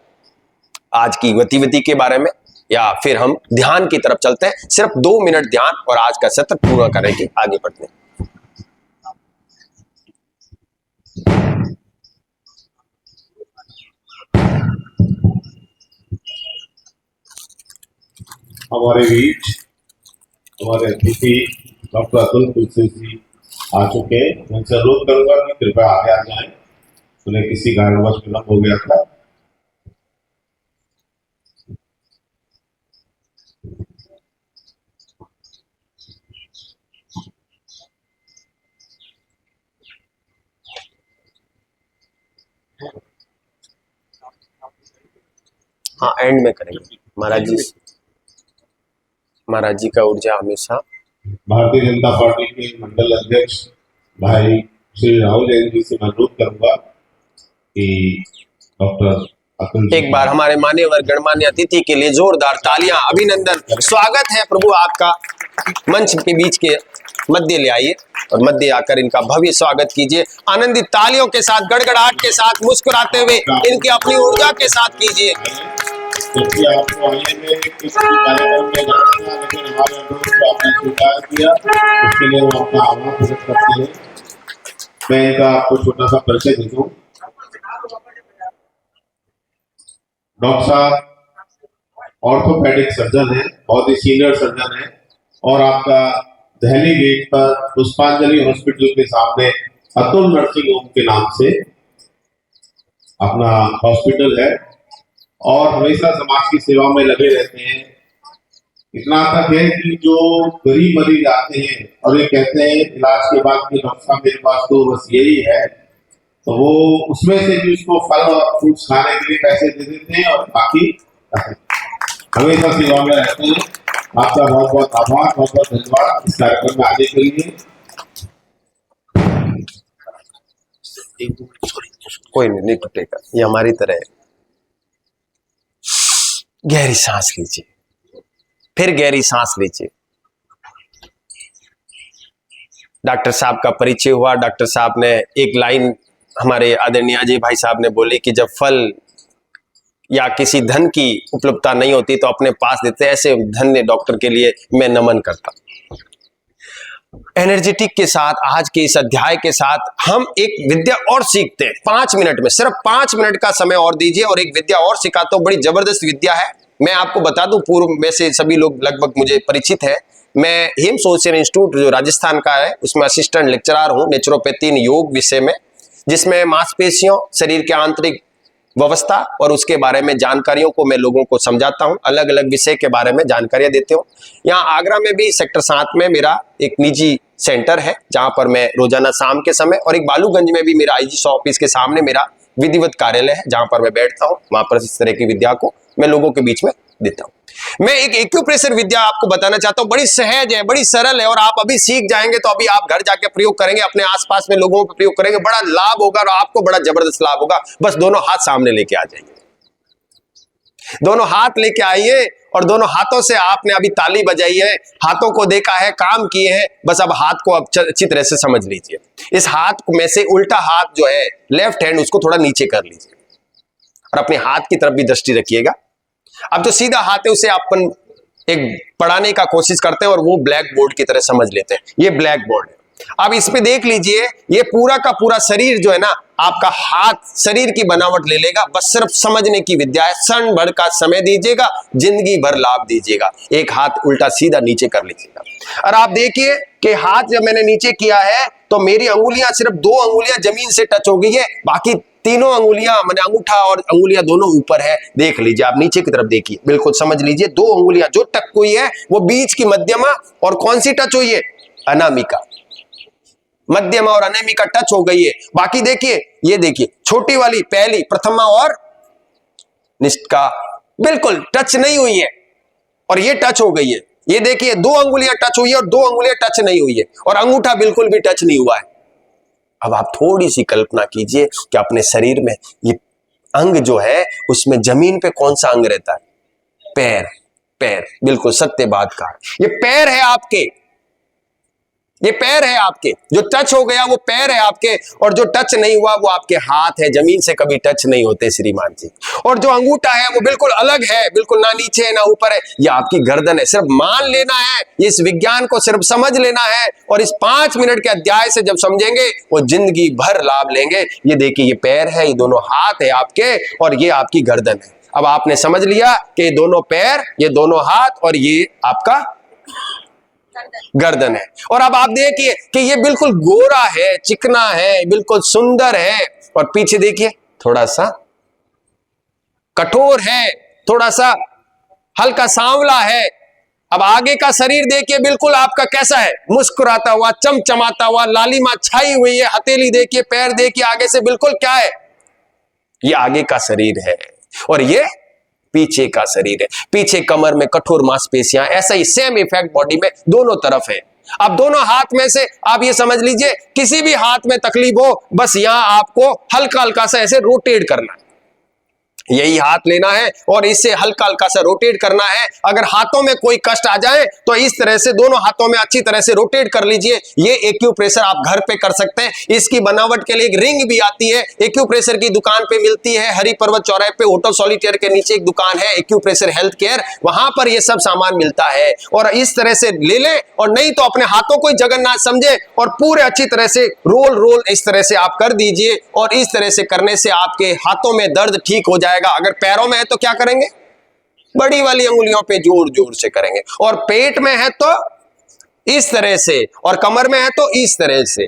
आज की गतिविधि के बारे में, या फिर हम ध्यान की तरफ चलते हैं। सिर्फ 2 मिनट ध्यान, और आज का सत्र पूरा करेंगे, आगे बढ़ते हैं।
हमारे बीच हमारे अतिथि डॉक्टर अतुल तुलसी जी आ चुके हैं। उनसे अनुरोध करूंगा कि कृपया आगे आ जाएं, उन्हें किसी कारणवश विलंब हो गया था।
हाँ एंड में करेंगे। महाराज जी का ऊर्जा हमेशा।
भारतीय जनता पार्टी के मंडल अध्यक्ष भाई श्री राहुल जैन जी से मैं अनुरोध करूंगा कि डॉक्टर अतुल जी
एक बार हमारे मान्यवर गणमान्य अतिथि के लिए जोरदार तालियां, अभिनंदन, स्वागत है प्रभु आपका। मंच के बीच के मध्य ले आइए और मध्य आकर इनका भव्य स्वागत कीजिए। आनंदित तालियों के साथ, गड़गड़ाहट के साथ, मुस्कुराते हुए इनकी अपनी ऊर्जा के साथ कीजिए।
क्योंकि आपको आने में किसी कार्यक्रम में जाना था, लेकिन हमारे अनुरोध को आपने स्वीकार किया, उसके लिए हम आपका आभार प्रकट करते हैं। मैं इनका आपको छोटा सा परिचय दे दूं। डॉक्टर साहब ऑर्थोपेडिक सर्जन है, बहुत ही सीनियर सर्जन है, और आपका दहली गेट पर पुष्पांजलि हॉस्पिटल के सामने अतुल नर्सिंग होम के नाम से अपना हॉस्पिटल है और हमेशा समाज की सेवा में लगे रहते हैं। इतना तक है कि जो गरीब मरीज आते हैं और ये कहते हैं इलाज के बाद कि डॉक्टर साहब मेरे पास तो बस यही है, तो वो उसमें से भी उसको फल और फ्रूट्स खाने के लिए पैसे दे देते हैं और बाकी हमेशा सेवा में रहते हैं। आपका बहुत बहुत आभार, बहुत बहुत धन्यवाद इस कार्यक्रम में आने के लिए।
कोई नहीं टूटेगा, ये हमारी तरह है। गहरी सांस लीजिए, फिर गहरी सांस लीजिए। डॉक्टर साहब का परिचय हुआ। डॉक्टर साहब ने एक लाइन हमारे आदरणीय अजय भाई साहब ने बोली कि जब फल या किसी धन की उपलब्धता नहीं होती तो अपने पास देते, ऐसे धन्य डॉक्टर के लिए मैं नमन करता। एनर्जेटिक के साथ आज के इस अध्याय के साथ हम एक विद्या और सीखते हैं। 5 मिनट में, सिर्फ 5 मिनट का समय और दीजिए और एक विद्या और सिखाता हूं। बड़ी जबरदस्त विद्या है। मैं आपको बता दूं, पूर्व में से सभी लोग लगभग मुझे परिचित है। मैं हिम सोशल इंस्टीट्यूट जो राजस्थान का है उसमें असिस्टेंट लेक्चरर हूं नेचुरोपैथी योग विषय में, जिसमें मांसपेशियों, शरीर के आंतरिक व्यवस्था और उसके बारे में जानकारियों को मैं लोगों को समझाता हूं। अलग अलग विषय के बारे में जानकारियां देते हूं। यहाँ आगरा में भी सेक्टर 7 में मेरा एक निजी सेंटर है जहां पर मैं रोजाना शाम के समय, और एक बालूगंज में भी मेरा आईजी ऑफिस के सामने मेरा विधिवत कार्यालय है जहां पर मैं बैठता हूं। वहां पर इस तरह की विद्या को मैं लोगों के बीच में देता हूं। मैं एक एक्यूप्रेशर विद्या आपको बताना चाहता हूं। बड़ी सहज है, बड़ी सरल है, और आप अभी सीख जाएंगे तो अभी आप घर जाके प्रयोग करेंगे, अपने आसपास में लोगों पर प्रयोग करेंगे, बड़ा लाभ होगा और आपको बड़ा जबरदस्त लाभ होगा। बस दोनों हाथ सामने लेके आ जाइए, दोनों हाथ लेके आइए और दोनों हाथों से आपने अभी ताली बजाई है, हाथों को देखा है, काम किए हैं, बस अब हाथ को अब अच्छी तरह से समझ लीजिए। इस हाथ में से उल्टा हाथ जो है लेफ्ट हैंड, उसको थोड़ा नीचे कर लीजिए और अपने हाथ की तरफ भी दृष्टि रखिएगा। अब जो सीधा हाथ है उसे अपन एक पढ़ाने का कोशिश करते हैं और वो ब्लैक बोर्ड की तरह समझ लेते हैं। ये ब्लैक बोर्ड है। अब इस पे देख लीजिए, ये पूरा का पूरा शरीर जो है ना, आपका हाथ शरीर की बनावट ले लेगा। बस सिर्फ समझने की विद्या है। क्षण भर का समय दीजिएगा, जिंदगी भर लाभ दीजिएगा। एक हाथ उल्टा सीधा नीचे कर लीजिएगा और आप देखिए कि हाथ जब मैंने नीचे किया है तो मेरी अंगुलियां, सिर्फ 2 अंगुलियां जमीन से टच हो गई है, बाकी तीनों अंगुलियां, मैंने अंगूठा और अंगुलियां दोनों ऊपर है। देख लीजिए, आप नीचे की तरफ देखिए, बिल्कुल समझ लीजिए। 2 अंगुलियां जो टच हुई है वो बीच की मध्यमा, और कौन सी टच हुई है? अनामिका। मध्यमा और अनामिका टच हो गई है। बाकी देखिए, ये देखिए छोटी वाली पहली, प्रथमा और निष्ठा बिल्कुल टच नहीं हुई है, और ये टच हो गई है। ये देखिए 2 अंगुलियां टच हुई है और 2 अंगुलियां टच नहीं हुई है, और अंगूठा बिल्कुल भी टच नहीं हुआ है। अब आप थोड़ी सी कल्पना कीजिए कि अपने शरीर में ये अंग जो है उसमें जमीन पे कौन सा अंग रहता है? पैर। पैर, बिल्कुल सत्य बात कहा। ये पैर है आपके, ये पैर है आपके। जो टच हो गया वो पैर है आपके, और जो टच नहीं हुआ वो आपके हाथ है। जमीन से कभी टच नहीं होते श्रीमान जी। और जो अंगूठा है वो बिल्कुल अलग है, बिल्कुल ना नीचे है ना ऊपर है। ये आपकी गर्दन है। सिर्फ मान लेना है, इस विज्ञान को सिर्फ समझ लेना है, और इस 5 मिनट के अध्याय से जब समझेंगे वो जिंदगी भर लाभ लेंगे। ये देखिए, ये पैर है, ये दोनों हाथ है आपके, और ये आपकी गर्दन है। अब आपने समझ लिया कि ये दोनों पैर, ये दोनों हाथ, और ये आपका गर्दन है। और अब आप देखिए कि ये बिल्कुल गोरा है, चिकना है, बिल्कुल सुंदर है, और पीछे देखिए थोड़ा सा कठोर है, थोड़ा सा हल्का सांवला है। अब आगे का शरीर देखिए, बिल्कुल आपका कैसा है? मुस्कुराता हुआ, चमचमाता हुआ, लालिमा छाई हुई है। हथेली देखिए, पैर देखिए, आगे से बिल्कुल क्या है? ये आगे का शरीर है। और ये पीछे का शरीर है, पीछे कमर में कठोर मांसपेशियां, ऐसा ही सेम इफेक्ट बॉडी में दोनों तरफ है। अब दोनों हाथ में से आप ये समझ लीजिए किसी भी हाथ में तकलीफ हो, बस यहां आपको हल्का हल्का सा ऐसे रोटेट करना है, यही हाथ लेना है और इससे हल्का हल्का सा रोटेट करना है। अगर हाथों में कोई कष्ट आ जाए तो इस तरह से दोनों हाथों में अच्छी तरह से रोटेट कर लीजिए। ये एक्यूप्रेशर आप घर पे कर सकते हैं। इसकी बनावट के लिए एक रिंग भी आती है, एक्यूप्रेशर की दुकान पे मिलती है। हरि पर्वत चौराहे पे होटल सॉलिटेयर के नीचे एक दुकान है एक्यूप्रेशर हेल्थ केयर, वहां पर ये सब सामान मिलता है। और इस तरह से ले लें, और नहीं तो अपने हाथों को ही जगन्नाथ समझे और पूरे अच्छी तरह से रोल इस तरह से आप कर दीजिए। और इस तरह से करने से आपके हाथों में दर्द ठीक हो जाएगा। अगर पैरों में है तो क्या करेंगे, बड़ी वाली अंगुलियों पे जोर जोर से करेंगे, और पेट में है तो इस तरह से, और कमर में है तो इस तरह से।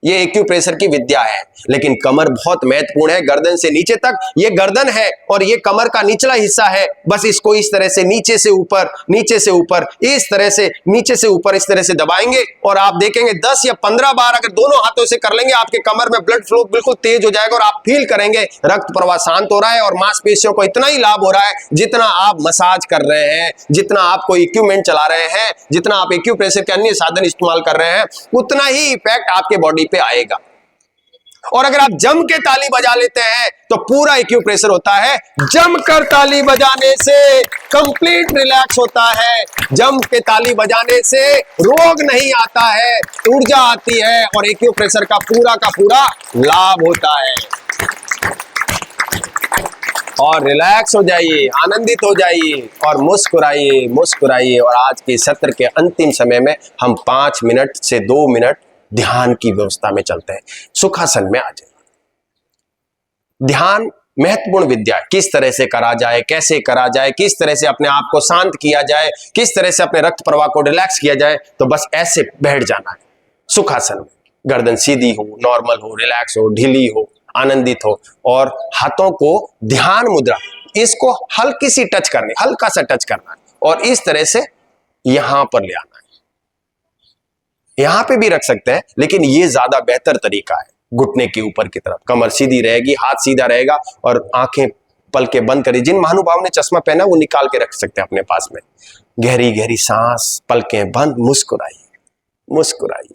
ये एक्यूप्रेशर की विद्या है। लेकिन कमर बहुत महत्वपूर्ण है, गर्दन से नीचे तक। ये गर्दन है और ये कमर का निचला हिस्सा है। बस इसको इस तरह से नीचे से ऊपर, नीचे से ऊपर, इस तरह से नीचे से ऊपर इस तरह से दबाएंगे और आप देखेंगे 10 या 15 बार अगर दोनों हाथों से कर लेंगे, आपके कमर में ब्लड फ्लो बिल्कुल तेज हो जाएगा और आप फील करेंगे रक्त प्रवाह शांत हो रहा है और मांसपेशियों को इतना ही लाभ हो रहा है जितना आप मसाज कर रहे हैं, जितना आप कोई इक्विपमेंट चला रहे हैं, जितना आप एक्यूप्रेशर के अन्य साधन इस्तेमाल कर रहे हैं, उतना ही इफेक्ट आपके बॉडी पे आएगा। और अगर आप जम के ताली बजा लेते हैं तो पूरा एक्यूप्रेशर होता है। जमकर ताली बजाने से कंप्लीट रिलैक्स होता है, जम के ताली बजाने से रोग नहीं आता है, ऊर्जा आती है और एक्यूप्रेशर का पूरा लाभ होता है। और रिलैक्स हो जाइए, आनंदित हो जाइए और मुस्कुराइए, मुस्कुराइए। और आज के सत्र के अंतिम समय में हम 5 मिनट से 2 मिनट ध्यान की व्यवस्था में चलते हैं। सुखासन में आ जाए। ध्यान महत्वपूर्ण विद्या है, किस तरह से करा जाए, कैसे करा जाए, किस तरह से अपने आप को शांत किया जाए, किस तरह से अपने रक्त प्रवाह को रिलैक्स किया जाए। तो बस ऐसे बैठ जाना है सुखासन में, गर्दन सीधी हो, नॉर्मल हो, रिलैक्स हो, ढीली हो, आनंदित हो, और हाथों को ध्यान मुद्रा, इसको हल्की सी टच करनी, हल्का सा टच करना है और इस तरह से यहां पर ले आना है। यहां पे भी रख सकते हैं लेकिन ये ज्यादा बेहतर तरीका है। घुटने के ऊपर की तरफ, कमर सीधी रहेगी, हाथ सीधा रहेगा और आंखें पलके बंद करिए। जिन महानुभाव ने चश्मा पहना वो निकाल के रख सकते हैं अपने पास में। गहरी गहरी सांस, पलकें बंद, मुस्कुराइए, मुस्कुराइए,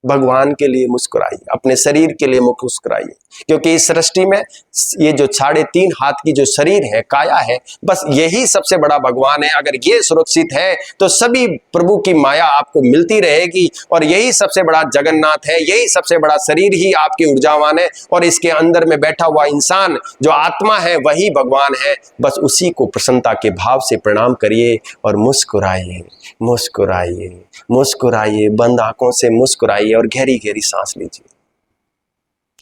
भगवान के लिए मुस्कुराइए, अपने शरीर के लिए मुस्कुराइए। क्योंकि इस सृष्टि में ये जो 3.5 हाथ की जो शरीर है, काया है, बस यही सबसे बड़ा भगवान है। अगर ये सुरक्षित है तो सभी प्रभु की माया आपको मिलती रहेगी और यही सबसे बड़ा जगन्नाथ है, यही सबसे बड़ा शरीर ही आपकी ऊर्जावान है और इसके अंदर में बैठा हुआ इंसान जो आत्मा है वही भगवान है। बस उसी को प्रसन्नता के भाव से प्रणाम करिए और मुस्कुराइए, मुस्कुराइए, मुस्कुराइए, बंद आंखों से मुस्कुराइए और गहरी गहरी सांस लीजिए।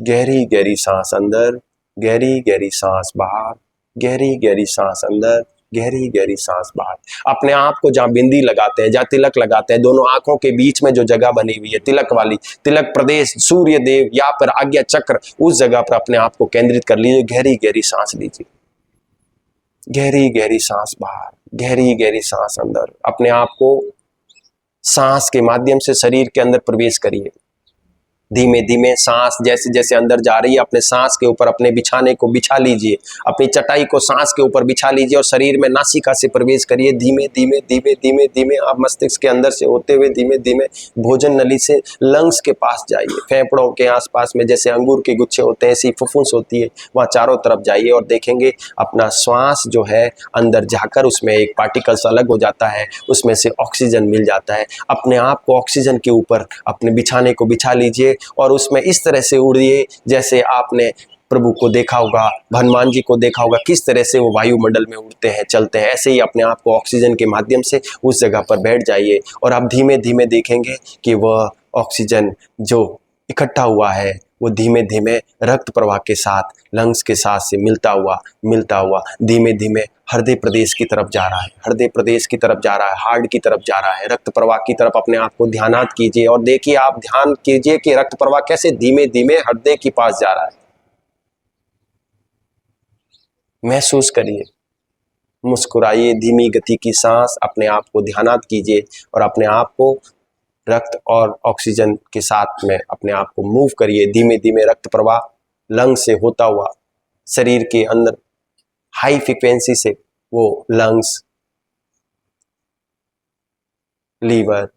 गहरी गहरी सांस अंदर, गहरी गहरी सांस बाहर, गहरी गहरी सांस अंदर, गहरी गहरी सांस बाहर। अपने आप को जहां बिंदी लगाते हैं, जहां तिलक लगाते हैं, दोनों आंखों के बीच में जो जगह बनी हुई है तिलक वाली, तिलक प्रदेश, सूर्य देव या फिर आज्ञा चक्र, उस जगह पर अपने आप को केंद्रित कर लीजिए। गहरी गहरी सांस लीजिए, गहरी गहरी सांस बाहर, गहरी गहरी सांस अंदर। अपने आप को सांस के माध्यम से शरीर के अंदर प्रवेश करिए। धीमे धीमे सांस जैसे जैसे अंदर जा रही है, अपने सांस के ऊपर अपने बिछाने को बिछा लीजिए, अपनी चटाई को सांस के ऊपर बिछा लीजिए और शरीर में नासिका से प्रवेश करिए। धीमे धीमे धीमे धीमे धीमे आप मस्तिष्क के अंदर से होते हुए धीमे धीमे भोजन नली से लंग्स के पास जाइए। फेफड़ों के आसपास में जैसे अंगूर के गुच्छे होते हैं, ऐसी फुफ्फुस होती है, वहाँ चारों तरफ जाइए और देखेंगे अपना श्वास जो है अंदर जाकर उसमें एक पार्टिकल्स अलग हो जाता है, उसमें से ऑक्सीजन मिल जाता है। अपने आप को ऑक्सीजन के ऊपर अपने बिछाने को बिछा लीजिए और उसमें इस तरह से उड़िए जैसे आपने प्रभु को देखा होगा, हनुमान जी को देखा होगा, किस तरह से वो वायुमंडल में उड़ते हैं, चलते हैं। ऐसे ही अपने आप को ऑक्सीजन के माध्यम से उस जगह पर बैठ जाइए और आप धीमे धीमे देखेंगे कि वह ऑक्सीजन जो इकट्ठा हुआ है वो धीमे धीमे रक्त प्रवाह के साथ, लंग्स के साथ से मिलता हुआ धीमे धीमे हृदय प्रदेश की तरफ जा रहा है, हृदय प्रदेश की तरफ जा रहा है, हार्ट की तरफ जा रहा है, रक्त प्रवाह की तरफ अपने आप को ध्यानात कीजिए और देखिए, आप ध्यान कीजिए कि रक्त प्रवाह कैसे धीमे धीमे हृदय के पास जा रहा है। महसूस करिए, मुस्कुराइए, धीमी गति की सांस, अपने आप को ध्यानात कीजिए और अपने आप को रक्त और ऑक्सीजन के साथ में अपने आप को मूव करिए। धीमे धीमे रक्त प्रवाह लंग से होता हुआ शरीर के अंदर हाई फ्रीक्वेंसी से वो लंग्स, लीवर,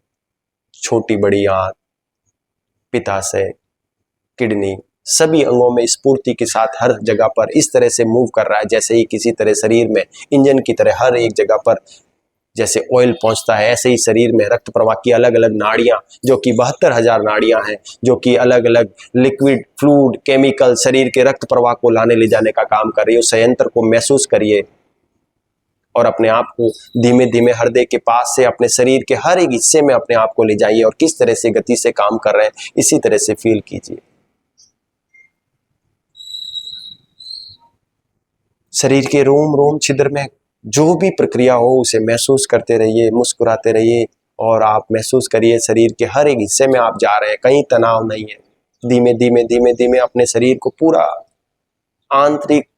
छोटी बड़ी आंत, पित्ताशय, किडनी, सभी अंगों में स्फूर्ति के साथ हर जगह पर इस तरह से मूव कर रहा है जैसे ही किसी तरह शरीर में इंजन की तरह हर एक जगह पर जैसे ऑयल पहुंचता है, ऐसे ही शरीर में रक्त प्रवाह की अलग अलग नाड़ियां, जो कि 72,000 नाड़ियां हैं, जो कि अलग अलग लिक्विड, फ्लूइड, केमिकल शरीर के रक्त प्रवाह को लाने ले जाने का काम कर रही है। उस संयंत्र को महसूस करिए और अपने आप को धीमे धीमे हृदय के पास से अपने शरीर के हर एक हिस्से में अपने आप को ले जाइए और किस तरह से गति से काम कर रहे हैं इसी तरह से फील कीजिए। शरीर के रोम रोम छिद्र में जो भी प्रक्रिया हो उसे महसूस करते रहिए, मुस्कुराते रहिए और आप महसूस करिए शरीर के हर एक हिस्से में आप जा रहे हैं, कहीं तनाव नहीं है। धीमे धीमे धीमे धीमे अपने शरीर को पूरा आंतरिक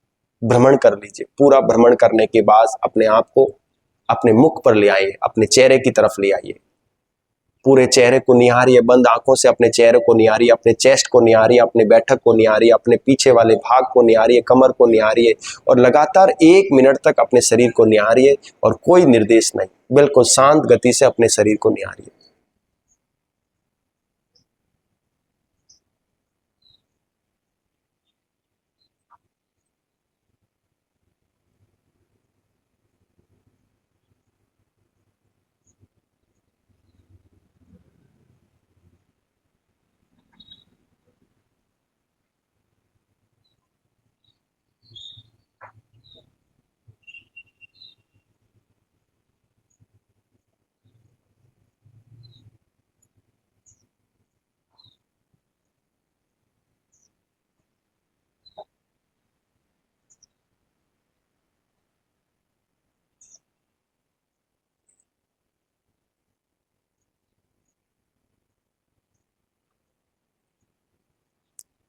भ्रमण कर लीजिए। पूरा भ्रमण करने के बाद अपने आप को अपने मुख पर ले आइए, अपने चेहरे की तरफ ले आइए। पूरे चेहरे को निहारिए, बंद आंखों से अपने चेहरे को निहारिए, अपने चेस्ट को निहारिए, अपने बैठक को निहारिए, अपने पीछे वाले भाग को निहारिए, कमर को निहारिए और लगातार 1 मिनट तक अपने शरीर को निहारिए और कोई निर्देश नहीं, बिल्कुल शांत गति से अपने शरीर को निहारिए।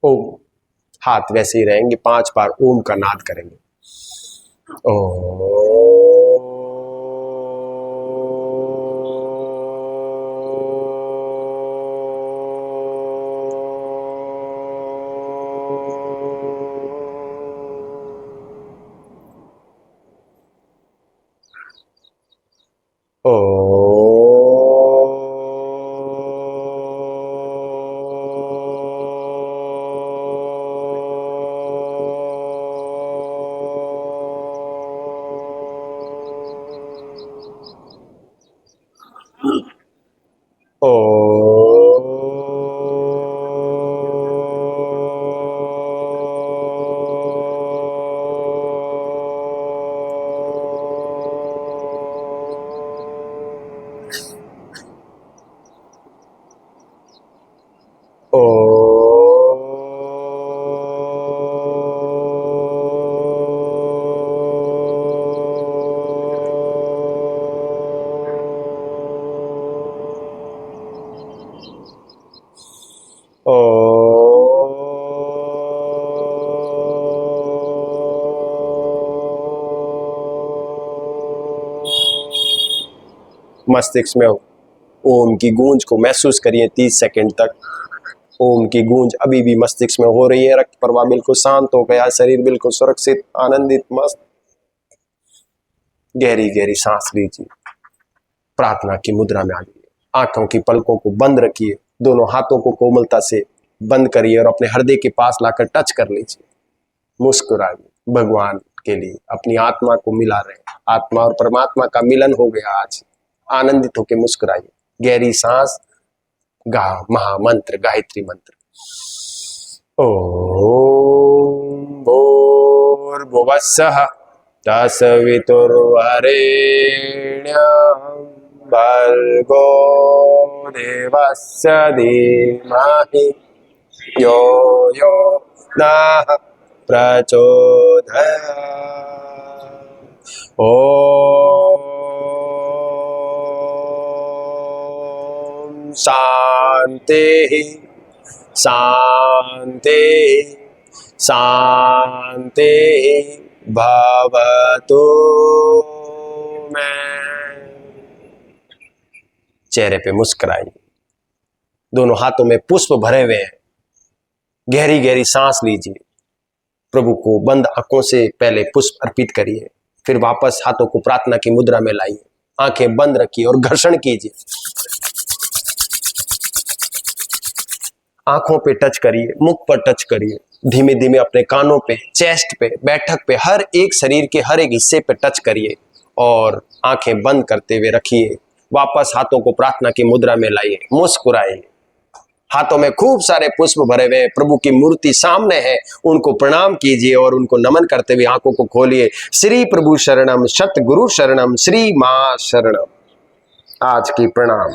ओम, हाथ वैसे ही रहेंगे, 5 बार ओम का नाद करेंगे। मस्तिष्क में ओम की गूंज को महसूस करिए 30 सेकंड तक। ओम की गूंज अभी भी मस्तिष्क में हो रही है, रक्त प्रवाह बिल्कुल शांत हो गया, शरीर बिल्कुल सुरक्षित, आनंदित, मस्त। गहरी गहरी सांस लीजिए, प्रार्थना की मुद्रा में आ जाइए, आंखों की पलकों को बंद रखिए, दोनों हाथों को कोमलता से बंद करिए और अपने हृदय के पास लाकर टच कर लीजिए। मुस्कुराइए, भगवान के लिए अपनी आत्मा को मिला रहे हैं। आत्मा और परमात्मा का मिलन हो गया आज। आनंदित होकर मुस्कुराइए, गहरी सांस, गा महामंत्र, गायत्री मंत्र। ओम भूर्भुवस्सः तत्सवितुर्वरेण्यं भर्गो देवस्य धीमहि यो यो नः प्रचोदयात्। ओम शांति शांति शांति भवतु में। चेहरे पे मुस्कुराइए, दोनों हाथों में पुष्प भरे हुए हैं। गहरी गहरी सांस लीजिए, प्रभु को बंद आंखों से पहले पुष्प अर्पित करिए। फिर वापस हाथों को प्रार्थना की मुद्रा में लाइए, आंखें बंद रखिए और घर्षण कीजिए। आंखों पे टच करिए, मुख पर टच करिए, धीमे धीमे अपने कानों पे, चेस्ट पे, बैठक पे, हर एक शरीर के हर एक हिस्से पे टच करिए और आंखें बंद करते हुए रखिए। वापस हाथों को प्रार्थना की मुद्रा में लाइए, मुस्कुराइए। हाथों में खूब सारे पुष्प भरे हुए, प्रभु की मूर्ति सामने है, उनको प्रणाम कीजिए और उनको नमन करते हुए आंखों को खोलिए। श्री प्रभु शरणम, सतगुरु शरणम, श्री मां शरणम। आज की प्रणाम,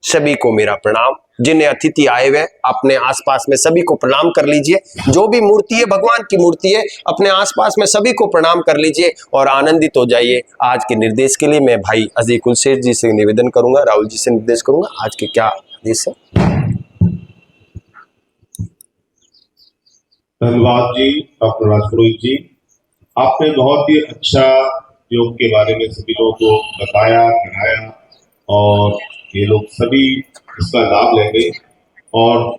सभी को मेरा प्रणाम। जिन्हें अतिथि आए हुए अपने आसपास में सभी को प्रणाम कर लीजिए। जो भी मूर्ति है, भगवान की मूर्ति है, अपने आसपास में सभी को प्रणाम कर लीजिए और आनंदित हो जाइए। आज के निर्देश के लिए मैं भाई अजय कुलशेठ जी से निवेदन करूंगा, राहुल जी से निर्देश करूंगा। आज के क्या आदेश है?
धन्यवाद जी डॉक्टर राजपुरोहित जी, आपने बहुत ही अच्छा योग के बारे में सभी लोगों को बताया, कराया और ये लोग सभी इसका लाभ लेंगे और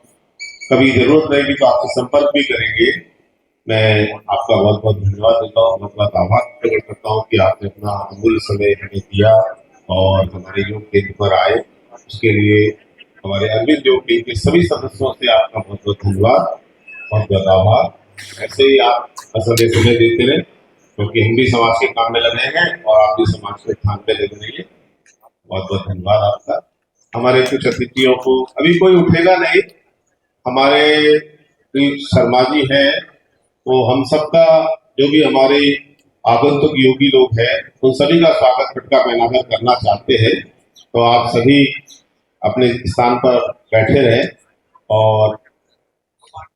कभी जरूरत रहेगी तो आपसे संपर्क भी करेंगे। मैं आपका बहुत बहुत धन्यवाद देता हूँ, बहुत बहुत आभार प्रकट करता हूँ कि आपने अपना अमूल्य समय हमें दिया और हमारे योग केंद्र पर आए। उसके लिए हमारे अरविंद योग केंद्र के सभी सदस्यों से आपका बहुत बहुत धन्यवाद, बहुत बहुत आभार। ऐसे ही आप समय देते रहे, क्योंकि हम भी समाज के काम में लगे हैं और आप भी समाज के काम में लगे रहिए। बहुत बहुत धन्यवाद आपका। हमारे कुछ अतिथियों को अभी कोई उठेगा नहीं, हमारे शर्मा जी हैं, वो हम सबका जो भी हमारे आगंतुक योगी लोग हैं उन सभी का स्वागत फटका पहनाकर करना चाहते हैं। तो आप सभी अपने स्थान पर बैठे रहें और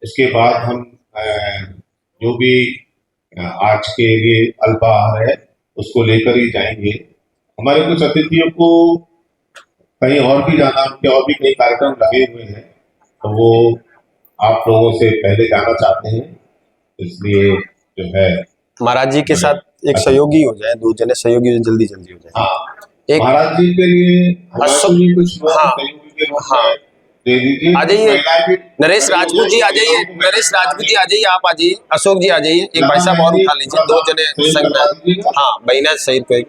इसके बाद हम जो भी आज के लिए अल्पाहार है उसको लेकर ही जाएंगे। हमारे कुछ अतिथियों को कहीं और भी जाना, उनके और भी कई कार्यक्रम लगे हुए हैं, तो वो आप लोगों से पहले जाना चाहते हैं, इसलिए जो है
महाराज जी के साथ एक सहयोगी हो जाए, दो जने सहयोगी जल्दी जल्दी हो जाए।
हाँ,
एक
महाराज जी के लिए जी कुछ
हाँ,
सहयोगी के रूप
हाँ,
में दे दीजिए।
आ जाइए नरेश राजपूत जी, आ जाइए नरेश राजपूत जी, आ जाइए आप, आ जाइए अशोक जी, आ जाइए। एक भाई साहब और उठा लीजिए, दो जने संग में। हाँ बहना सही पे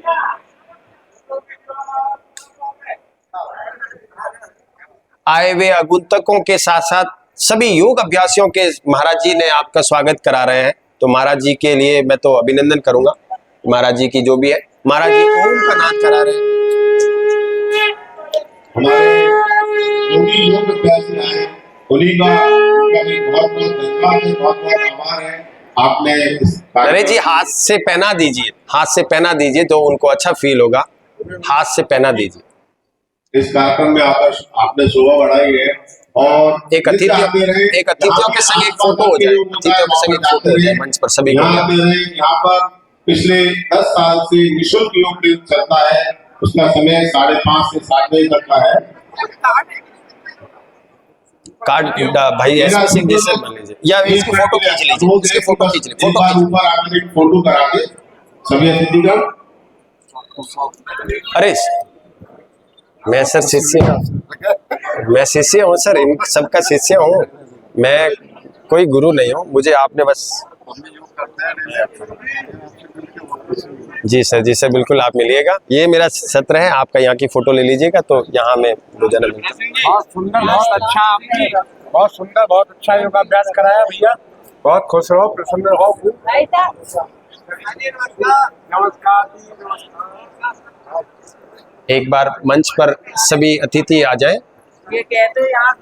आए हुए आगंतुकों के साथ साथ सभी योग अभ्यासियों के महाराज जी ने आपका स्वागत करा रहे हैं। तो महाराज जी के लिए मैं तो अभिनंदन करूंगा। महाराज जी की जो भी है, महाराज जी ओम का नाद करा रहे हैं।
हमारे जो भी योग अभ्यासी आए उन्हीं का भी बहुत बहुत धन्यवाद है, बहुत बहुत आभार है। आपने
नरेश जी हाथ से पहना दीजिए, हाथ से पहना दीजिए तो उनको अच्छा फील होगा। हाथ से पहना दीजिए।
इस कार्यक्रम में आपने शोभा बढ़ाई है और
एक अतिथियों के संग एक फोटो हो जाए, अतिथियों के संग एक फोटो हो जाए मंच पर सभी को।
यहाँ पर पिछले 10 साल से निःशुल्क योग केंद्र चलता है, उसका समय 5:30 से 7 बजे तक का है।
कार्ड भाई ऐसे सिंह जैसे मान लीजिए, या इसकी फोटो खींच लीजिए, इसकी फोटो खींच लीजिए, फोटो खींच
ऊपर आकर एक फोटो करा दे सभी अतिथिगण।
अरे मैं सर शिष्य हूँ सर, इन सबका शिष्य हूँ मैं, कोई गुरु नहीं हूँ। मुझे आपने बस जी सर बिल्कुल आप मिलिएगा। ये मेरा सत्र है, आपका यहाँ की फोटो ले लीजिएगा तो यहाँ में रोजाना मिलता है।
बहुत सुंदर, बहुत अच्छा, आपने बहुत सुंदर, बहुत अच्छा योगाभ्यास कराया भैया। बहुत खुश रहो, प्रसन्न रहो। नमस्कार।
एक बार मंच पर सभी अतिथि आ जाएं।
ये कहते हैं यहाँ